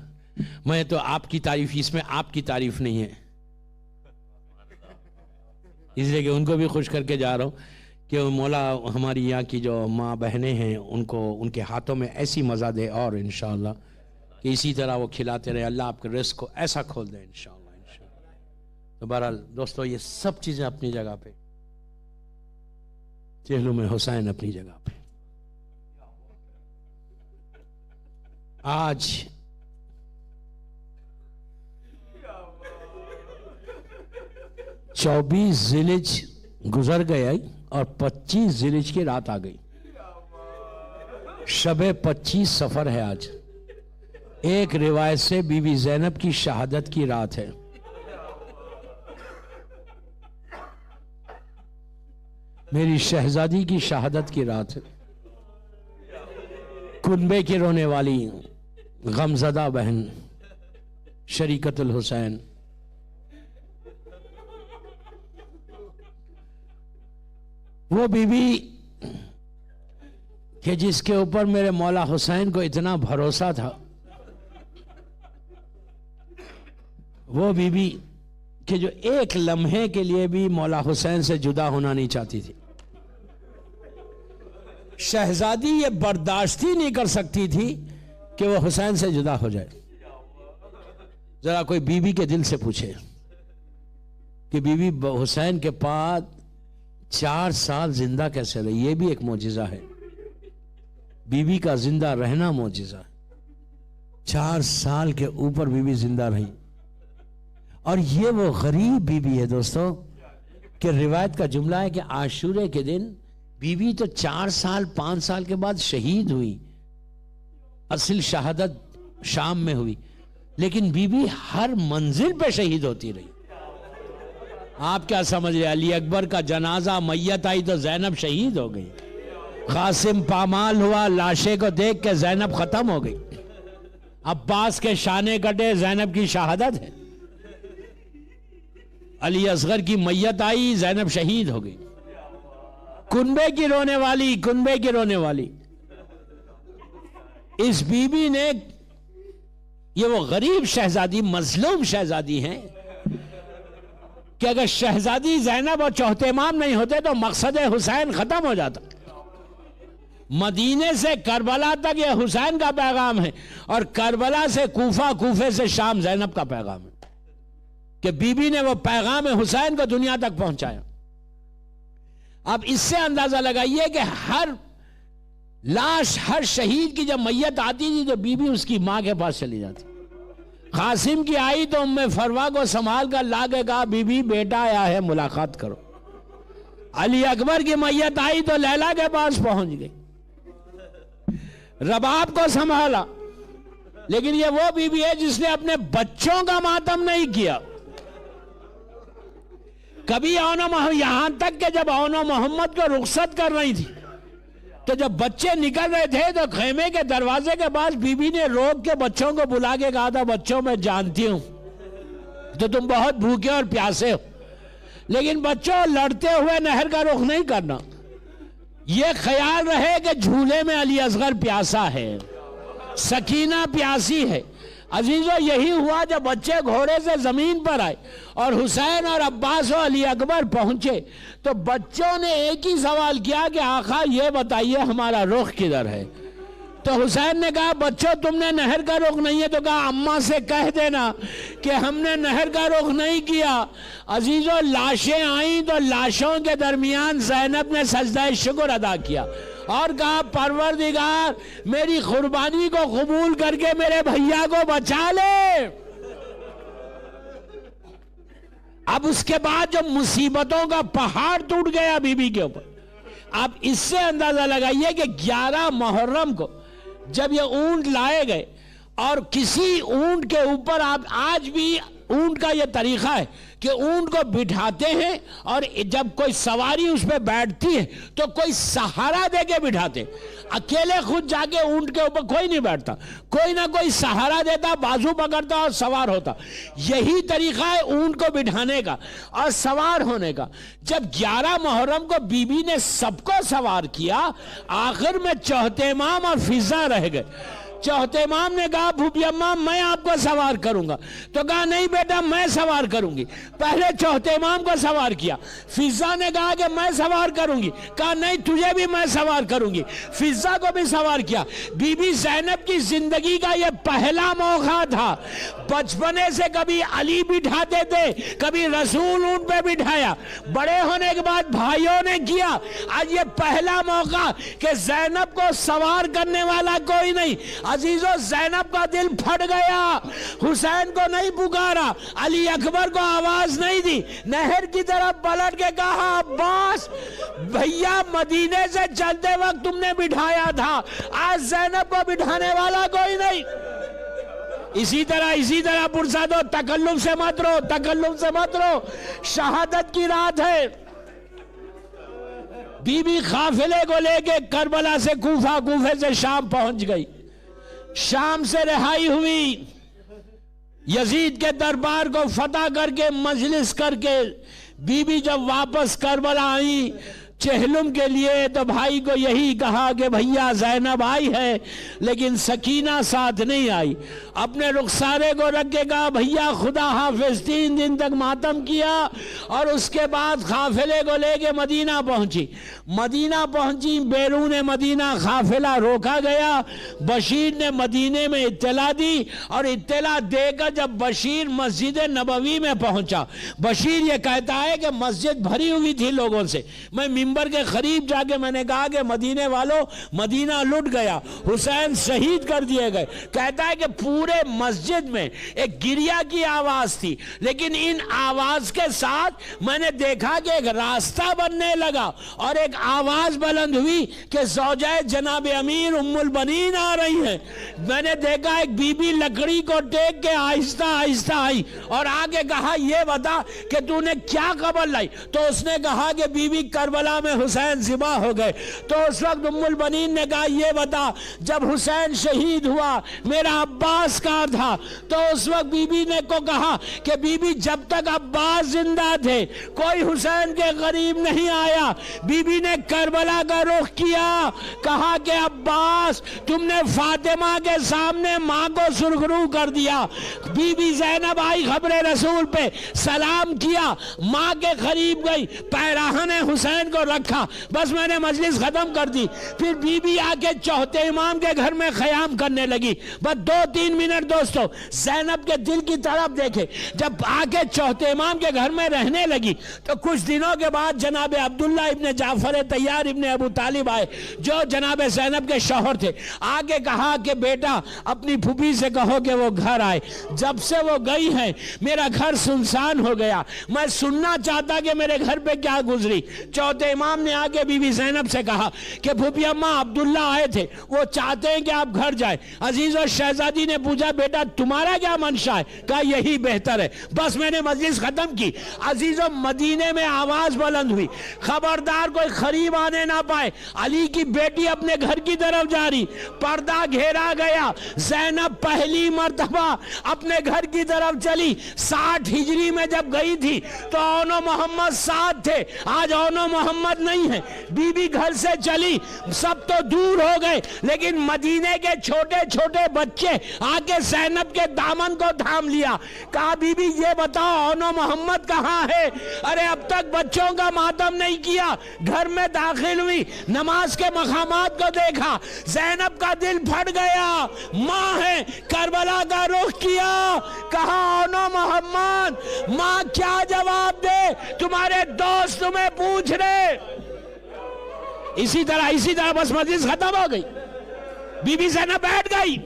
میں تو آپ کی تعریف، اس میں آپ کی تعریف نہیں ہے، اس لیے کہ ان کو بھی خوش کر کے جا رہا ہوں کہ مولا ہماری یہاں کی جو ماں بہنیں ہیں ان کو ان کے ہاتھوں میں ایسی مزہ دے، اور انشاءاللہ کہ اسی طرح وہ کھلاتے رہے، اللہ آپ کے رزق کو ایسا کھول دے انشاءاللہ۔ تو بہرحال دوستو، یہ سب چیزیں اپنی جگہ پہ، چہلوں میں حسین اپنی جگہ پہ۔ آج چوبیس ذیلحج گزر گئے اور 25 ذیلحج کی رات آ گئی، شب 25 سفر ہے آج۔ ایک روایت سے بی بی زینب کی شہادت کی رات ہے، میری شہزادی کی شہادت کی رات ہے، کنبے کی رونے والی غمزدہ بہن شریکت الحسین، وہ بی بی کہ جس کے اوپر میرے مولا حسین کو اتنا بھروسہ تھا، وہ بی بی کہ جو ایک لمحے کے لیے بھی مولا حسین سے جدا ہونا نہیں چاہتی تھی۔ شہزادی یہ برداشت ہی نہیں کر سکتی تھی کہ وہ حسین سے جدا ہو جائے۔ ذرا کوئی بی بی کے دل سے پوچھے کہ بی بی حسین کے پاس 4 سال زندہ کیسے رہی؟ یہ بھی ایک معجزہ ہے، بی بی کا زندہ رہنا معجزہ ہے۔ 4 سال کے اوپر بی بی زندہ رہی، اور یہ وہ غریب بی بی ہے دوستو کہ روایت کا جملہ ہے کہ عاشورے کے دن بی بی تو 4 سال 5 سال کے بعد شہید ہوئی، اصل شہادت شام میں ہوئی، لیکن بی بی ہر منزل پہ شہید ہوتی رہی۔ آپ کیا سمجھ رہے؟ علی اکبر کا جنازہ میت آئی تو زینب شہید ہو گئی، قاسم پامال ہوا، لاشے کو دیکھ کے زینب ختم ہو گئی، عباس کے شانے کٹے، زینب کی شہادت ہے، علی اصغر کی میت آئی، زینب شہید ہو گئی، کنبے کی رونے والی، کنبے کی رونے والی۔ اس بی بی نے، یہ وہ غریب شہزادی، مظلوم شہزادی ہیں کہ اگر شہزادی زینب اور چوتھے امام نہیں ہوتے تو مقصد حسین ختم ہو جاتا۔ مدینے سے کربلا تک یہ حسین کا پیغام ہے، اور کربلا سے کوفہ، کوفے سے شام زینب کا پیغام ہے، کہ بی بی نے وہ پیغام حسین کو دنیا تک پہنچایا۔ اب اس سے اندازہ لگائیے کہ ہر لاش، ہر شہید کی جب میت آتی تھی تو بی بی اس کی ماں کے پاس چلی جاتی۔ قاسم کی آئی تو ام فروا کو سنبھال کر لا کے کہا بی بی بیٹا آیا ہے ملاقات کرو۔ علی اکبر کی میت آئی تو لیلا کے پاس پہنچ گئی، رباب کو سنبھالا۔ لیکن یہ وہ بی بی ہے جس نے اپنے بچوں کا ماتم نہیں کیا کبھی۔ یہاں تک کہ جب اون و محمد کو رخصت کر رہی تھی تو جب بچے نکل رہے تھے تو خیمے کے دروازے کے پاس بی بی نے روک کے بچوں کو بلا کے کہا تھا بچوں میں جانتی ہوں تو تم بہت بھوکے اور پیاسے ہو، لیکن بچوں لڑتے ہوئے نہر کا رخ نہیں کرنا، یہ خیال رہے کہ جھولے میں علی اصغر پیاسا ہے، سکینہ پیاسی ہے۔ عزیزو یہی ہوا جب بچے گھوڑے سے زمین پر آئے اور حسین اور عباس و علی اکبر پہنچے تو بچوں نے ایک ہی سوال کیا کہ آقا یہ بتائیے ہمارا رخ کدھر ہے؟ تو حسین نے کہا بچوں تم نے نہر کا رخ نہیں ہے، تو کہا اماں سے کہہ دینا کہ ہم نے نہر کا رخ نہیں کیا۔ عزیزو لاشیں آئیں تو لاشوں کے درمیان زینب نے سجدہ شکر ادا کیا اور کہا پروردگار میری قربانی کو قبول کر کے میرے بھیا کو بچا لے۔ اب اس کے بعد جو مصیبتوں کا پہاڑ ٹوٹ گیا بی بی کے اوپر، اب اس سے اندازہ لگائیے کہ 11 محرم کو جب یہ اونٹ لائے گئے اور کسی اونٹ کے اوپر آپ آج بھی اونٹ کا یہ طریقہ ہے کہ اونٹ کو بٹھاتے ہیں اور جب کوئی سواری اس پہ بیٹھتی ہے تو کوئی سہارا دے کے بٹھاتے، اکیلے خود جا کے اونٹ کے اوپر کوئی نہیں بیٹھتا، کوئی نہ کوئی سہارا دیتا، بازو پکڑتا اور سوار ہوتا۔ یہی طریقہ ہے اونٹ کو بٹھانے کا اور سوار ہونے کا۔ جب 11 محرم کو بی بی نے سب کو سوار کیا، آخر میں چوتھے امام اور فضا رہ گئے۔ چوتھے امام نے کہا پھوپھی اماں میں آپ کو سوار کروں گا، تو کہا نہیں بیٹا میں سوار کروں گی۔ پہلے چوتھے امام کو سوار کیا، فضا نے کہا کہ میں سوار کروں گی، کہا نہیں تجھے بھی میں سوار کروں گی، فضا کو بھی سوار کیا۔ بی بی زینب کی زندگی کا یہ پہلا موقع تھا، بچپنے سے کبھی علی بٹھاتے تھے، کبھی رسول اونٹ پہ بٹھایا، بڑے ہونے کے بعد بھائیوں نے کیا، آج یہ پہلا موقع کہ زینب کو سوار کرنے والا کوئی نہیں۔ عزیزو زینب کا دل پھٹ گیا، حسین کو نہیں پکارا، علی اکبر کو آواز نہیں دی، نہر کی طرف پلٹ کے کہا عباس بھیا مدینے سے چلتے وقت تم نے بٹھایا تھا، آج زینب کو بٹھانے والا کوئی نہیں۔ اسی طرح پرسا دو، تکلف سے مت رو، تکلف سے مت رو، شہادت کی رات ہے۔ بی بی قافلے کو لے کے کربلا سے کوفہ، کوفے سے شام پہنچ گئی، شام سے رہائی ہوئی، یزید کے دربار کو فتح کر کے مجلس کر کے بی بی جب واپس کربلا آئی چہلم کے لیے تو بھائی کو یہی کہا کہ بھیا زینب آئی ہے لیکن سکینہ ساتھ نہیں آئی۔ اپنے رخسارے کو رکھ کے کہا بھیا خدا حافظ، 3 دن تک ماتم کیا اور اس کے بعد قافلے کو لے کے مدینہ پہنچی، بیرون مدینہ قافلہ روکا گیا، بشیر نے مدینے میں اطلاع دی اور اطلاع دے کر جب بشیر مسجد نبوی میں پہنچا، بشیر یہ کہتا ہے کہ مسجد بھری ہوئی تھی لوگوں سے، میں ممبر کے قریب جا کے میں نے کہا کہ مدینے والوں مدینہ لٹ گیا، حسین شہید کر دیے گئے۔ کہتا ہے کہ پورے مسجد میں ایک گریہ کی آواز تھی، لیکن ان آواز کے ساتھ میں نے دیکھا کہ ایک راستہ بننے لگا اور ایک آواز بلند ہوئی کہ زوجہ جناب امیر ام البنین آ رہی ہیں۔ میں نے دیکھا ایک بی بی لکڑی کو ٹیک کے آہستہ آہستہ آئی اور آگے کہا یہ بتا کہ تو نے کیا خبر لائی؟ تو اس نے کہا کہ بی بی کربلا میں حسین ذبح ہو گئے۔ تو اس وقت ام البنین نے کہا یہ بتا جب حسین شہید ہوا میرا عباس کہاں تھا؟ تو اس وقت بی بی نے کو کہا کہ بی بی جب تک عباس زندہ تھے کوئی حسین کے قریب نہیں آیا۔ بی بی نے کربلا کا رخ کیا، کہا کہ عباس تم نے فاطمہ کے سامنے ماں کو سرخرو کر دیا۔ بی بی زینب آئی خبر رسول پہ سلام کیا، ماں کے قریب گئی، پیراہن حسین کو رکھا، بس میں نے مجلس ختم کر دی۔ پھر بی بی آ کے چوتھے امام کے گھر میں قیام کرنے لگی۔ بس 2-3 منٹ دوستو زینب کے دل کی طرف دیکھے، جب آ کے چوتھے امام کے گھر میں رہنے لگی تو کچھ دنوں کے بعد جناب عبداللہ ابن جعفر طیار ابن ابو طالب آئے جو جناب زینب کے شوہر تھے۔ آگے کہا کہ بیٹا اپنی پھوپھی سے کہو کہ وہ گھر آئے۔ جب سے وہ گئی ہیں میرا گھر سنسان ہو گیا، میں سننا چاہتا کہ میرے گھر پہ کیا گزری۔ چوتھے امام نے آگے بی بی زینب سے کہا کہ پھوپھی اماں عبداللہ آئے تھے، وہ چاہتے ہیں کہ آپ گھر جائیں۔ عزیز و شہزادی نے پوچھا بیٹا تمہارا کیا منشا ہے؟ کہا یہی بہتر ہے۔ بس میں نے مجلس ختم کی۔ عزیز و مدینے میں آواز بلند ہوئی، خبردار کوئی قریب آنے نہ پائے، علی کی بیٹی اپنے گھر کی طرف جاری، پردہ گھیرا گیا۔ زینب پہلی مرتبہ اپنے گھر کی طرف چلی۔ 60 ہجری میں جب گئی تھی تو اون و محمد ساتھ تھے، آج اون و محمد نہیں ہے۔ بی بی گھر سے چلی، سب تو دور ہو گئے لیکن مدینے کے چھوٹے چھوٹے بچے آ کے زینب کے دامن کو تھام لیا۔ کہا بی بی یہ بتاؤ اون و محمد کہاں ہے؟ ارے اب تک بچوں کا ماتم نہیں کیا۔ گھر میں داخل ہوئی، نماز کے مقامات کو دیکھا، زینب کا دل پھٹ گیا، ماں ہے، کربلا کا رخ کیا، کہا اون و محمد ماں کیا جواب دے؟ تمہارے دوست تمہیں پوچھ رہے۔ اسی طرح بس مجلس ختم ہو گئی۔ بی بی زینب بیٹھ گئی،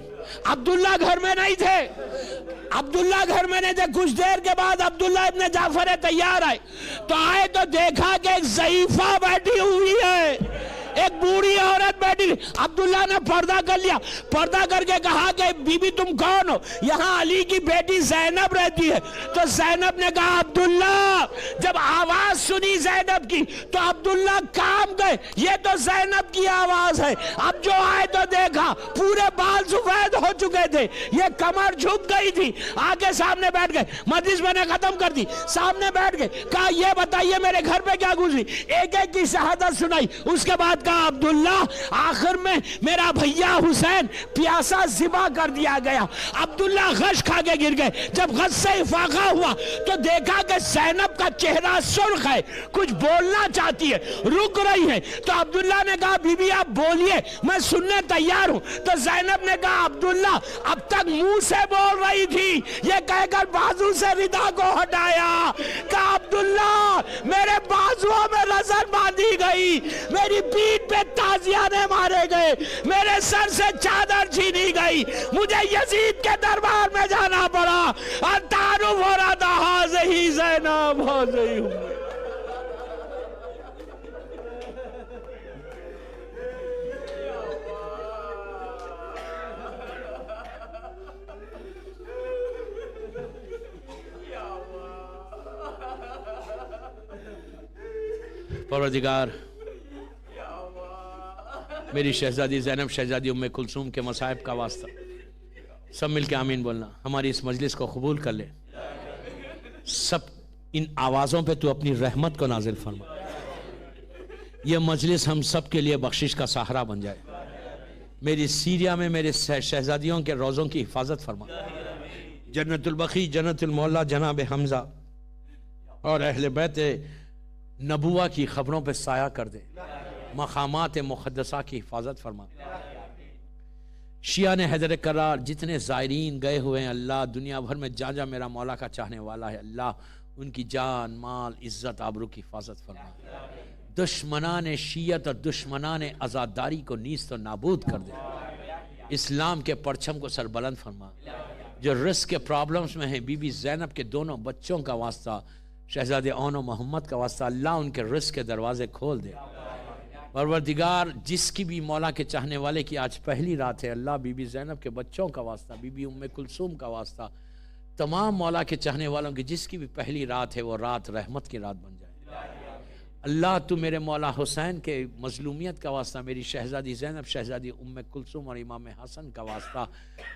عبداللہ گھر میں نہیں تھے۔ عبداللہ گھر میں نہیں تھے۔ کچھ دیر کے بعد عبداللہ ابن جعفر طیار آئے تو دیکھا کہ ایک ضعیفہ بیٹھی ہوئی ہے، ایک بوڑھی عورت بیٹھی، عبداللہ نے پردہ کر لیا، پردہ کر کے کہا کہ بی بی تم کون ہو؟ یہاں علی کی بیٹی زینب رہتی ہے۔ تو زینب نے کہا عبداللہ، جب آواز سنی زینب کی تو عبداللہ کام گئے، یہ تو زینب کی آواز ہے۔ اب جو آئے تو دیکھا پورے بال سفید ہو چکے تھے، یہ کمر جھک گئی تھی، آگے سامنے بیٹھ گئے، مجلس میں نے ختم کر دی، سامنے بیٹھ گئے، کہا یہ بتائیے میرے گھر پہ کیا گزری، ایک ایک کی شہادت سنائی۔ اس کے بعد کہا عبداللہ آخر میں میرا بھیا حسین پیاسا ذبح کر دیا گیا۔ عبداللہ غش کھا کے گر گئے۔ جب غش سے افاقہ ہوا تو دیکھا کہ زینب کا چہرہ سرخ ہے، کچھ بولنا چاہتی ہے، رک رہی ہے۔ تو عبداللہ نے کہا بی بی آپ بولیے، میں سننے تیار ہوں۔ تو زینب نے کہا عبداللہ اب تک منہ سے بول رہی تھی، یہ کہہ کر بازو سے ردا کو ہٹایا۔ کہا عبداللہ میرے بازوؤں میں نظر باندھی گئی، میری پیٹھ پہ تازیانے مارے گئے، میرے سر سے چادر چھینی گئی، مجھے یزید کے دربار میں جانا پڑا، اور تعارف ہو رہا تھا ہاذہی زینب ہاذہی ہوں۔ پروردگار میری شہزادی زینب، شہزادی ام کلثوم کے مصائب کا واسطہ، سب مل کے آمین بولنا، ہماری اس مجلس کو قبول کر لے۔ سب ان آوازوں پہ تو اپنی رحمت کو نازل فرما، یہ مجلس ہم سب کے لیے بخشش کا سہارا بن جائے۔ میری سیریا میں میرے شہزادیوں کے روزوں کی حفاظت فرما، جنت البقیع، جنت المعلا جناب حمزہ اور اہل بیت نبوہ کی خبروں پہ سایہ کر دے، مقامات مقدسہ کی حفاظت فرما۔ شیعہ نے حیدر کرار جتنے زائرین گئے ہوئے ہیں اللہ، دنیا بھر میں جا جا میرا مولا کا چاہنے والا ہے اللہ، ان کی جان مال عزت آبرو کی حفاظت فرما۔ دشمنان شیعت اور دشمنان آزاداری کو نیست و نابود کر دے، اسلام کے پرچم کو سربلند فرما۔ جو رزق کے پرابلمز میں ہیں، بی بی زینب کے دونوں بچوں کا واسطہ، شہزادے اون و محمد کا واسطہ، اللہ ان کے رزق کے دروازے کھول دے۔ پروردگار جس کی بھی مولا کے چاہنے والے کی آج پہلی رات ہے اللہ، بی بی زینب کے بچوں کا واسطہ، بی بی ام کلثوم کا واسطہ، تمام مولا کے چاہنے والوں کی جس کی بھی پہلی رات ہے وہ رات رحمت کی رات بن جائے اللہ۔ تو میرے مولا حسین کے مظلومیت کا واسطہ، میری شہزادی زینب، شہزادی ام کلثوم اور امام حسن کا واسطہ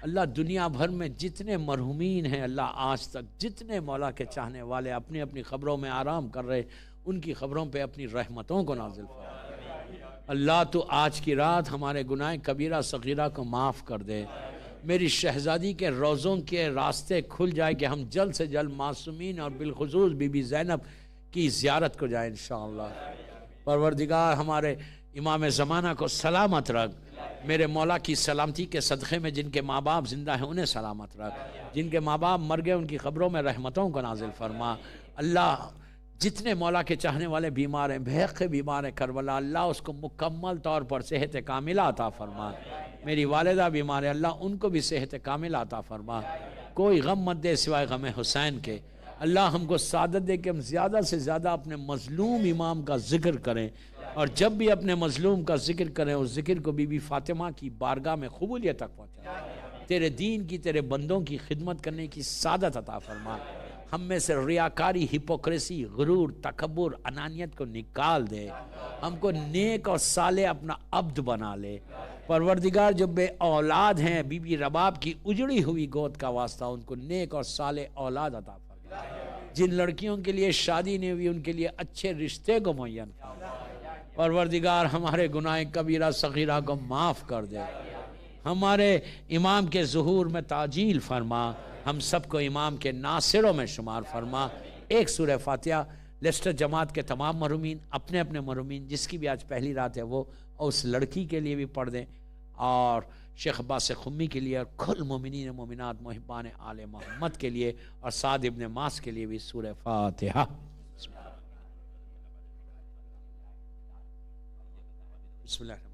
اللہ، دنیا بھر میں جتنے مرحومین ہیں اللہ، آج تک جتنے مولا کے چاہنے والے اپنی اپنی خبروں میں آرام کر رہے، ان کی خبروں پہ اپنی رحمتوں کو نازل فرما اللہ۔ تو آج کی رات ہمارے گناہ کبیرہ صغیرہ کو معاف کر دے، میری شہزادی کے روزوں کے راستے کھل جائے کہ ہم جلد سے جلد معصومین اور بالخصوص بی بی زینب کی زیارت کو جائیں انشاءاللہ۔ پروردگار ہمارے امام زمانہ کو سلامت رکھ، میرے مولا کی سلامتی کے صدقے میں جن کے ماں باپ زندہ ہیں انہیں سلامت رکھ، جن کے ماں باپ مر گئے ان کی قبروں میں رحمتوں کو نازل فرما اللہ۔ جتنے مولا کے چاہنے والے بیمار ہیں، بحق بیمار ہیں کربلا، اللہ اس کو مکمل طور پر صحت کاملہ عطا فرما۔ میری والدہ بیمار ہے اللہ، ان کو بھی صحت کاملہ عطا فرما۔ کوئی غم مت دے سوائے غم حسین کے اللہ، ہم کو سعادت دے کہ ہم زیادہ سے زیادہ اپنے مظلوم امام کا ذکر کریں، اور جب بھی اپنے مظلوم کا ذکر کریں اس ذکر کو بی بی فاطمہ کی بارگاہ میں قبولیت تک پہنچائیں۔ تیرے دین کی، تیرے بندوں کی خدمت کرنے کی سعادت عطا فرما۔ ہم میں سے ریاکاری، ہپوکریسی، غرور، تکبر، انانیت کو نکال دے، ہم کو نیک اور صالح اپنا عبد بنا لے۔ پروردگار جو بے اولاد ہیں، بی بی رباب کی اجڑی ہوئی گود کا واسطہ، ان کو نیک اور صالح اولاد عطا فرما۔ جن لڑکیوں کے لیے شادی نہیں ہوئی ان کے لیے اچھے رشتے کو معین فرما۔ پروردگار ہمارے گناہ کبیرہ صغیرہ کو معاف کر دے، ہمارے امام کے ظہور میں تعجیل فرما، ہم سب کو امام کے ناصروں میں شمار فرما۔ ایک سورہ فاتحہ لیسٹر جماعت کے تمام مرحومین، اپنے اپنے مرحومین جس کی بھی آج پہلی رات ہے وہ، اور اس لڑکی کے لیے بھی پڑھ دیں، اور شیخ عباس خمی کے لیے، اور کل مومنین مومنات محبان آل محمد کے لیے، اور سعد ابن معاذ کے لیے بھی سورہ فاتحہ۔ بسم اللہ الرحمن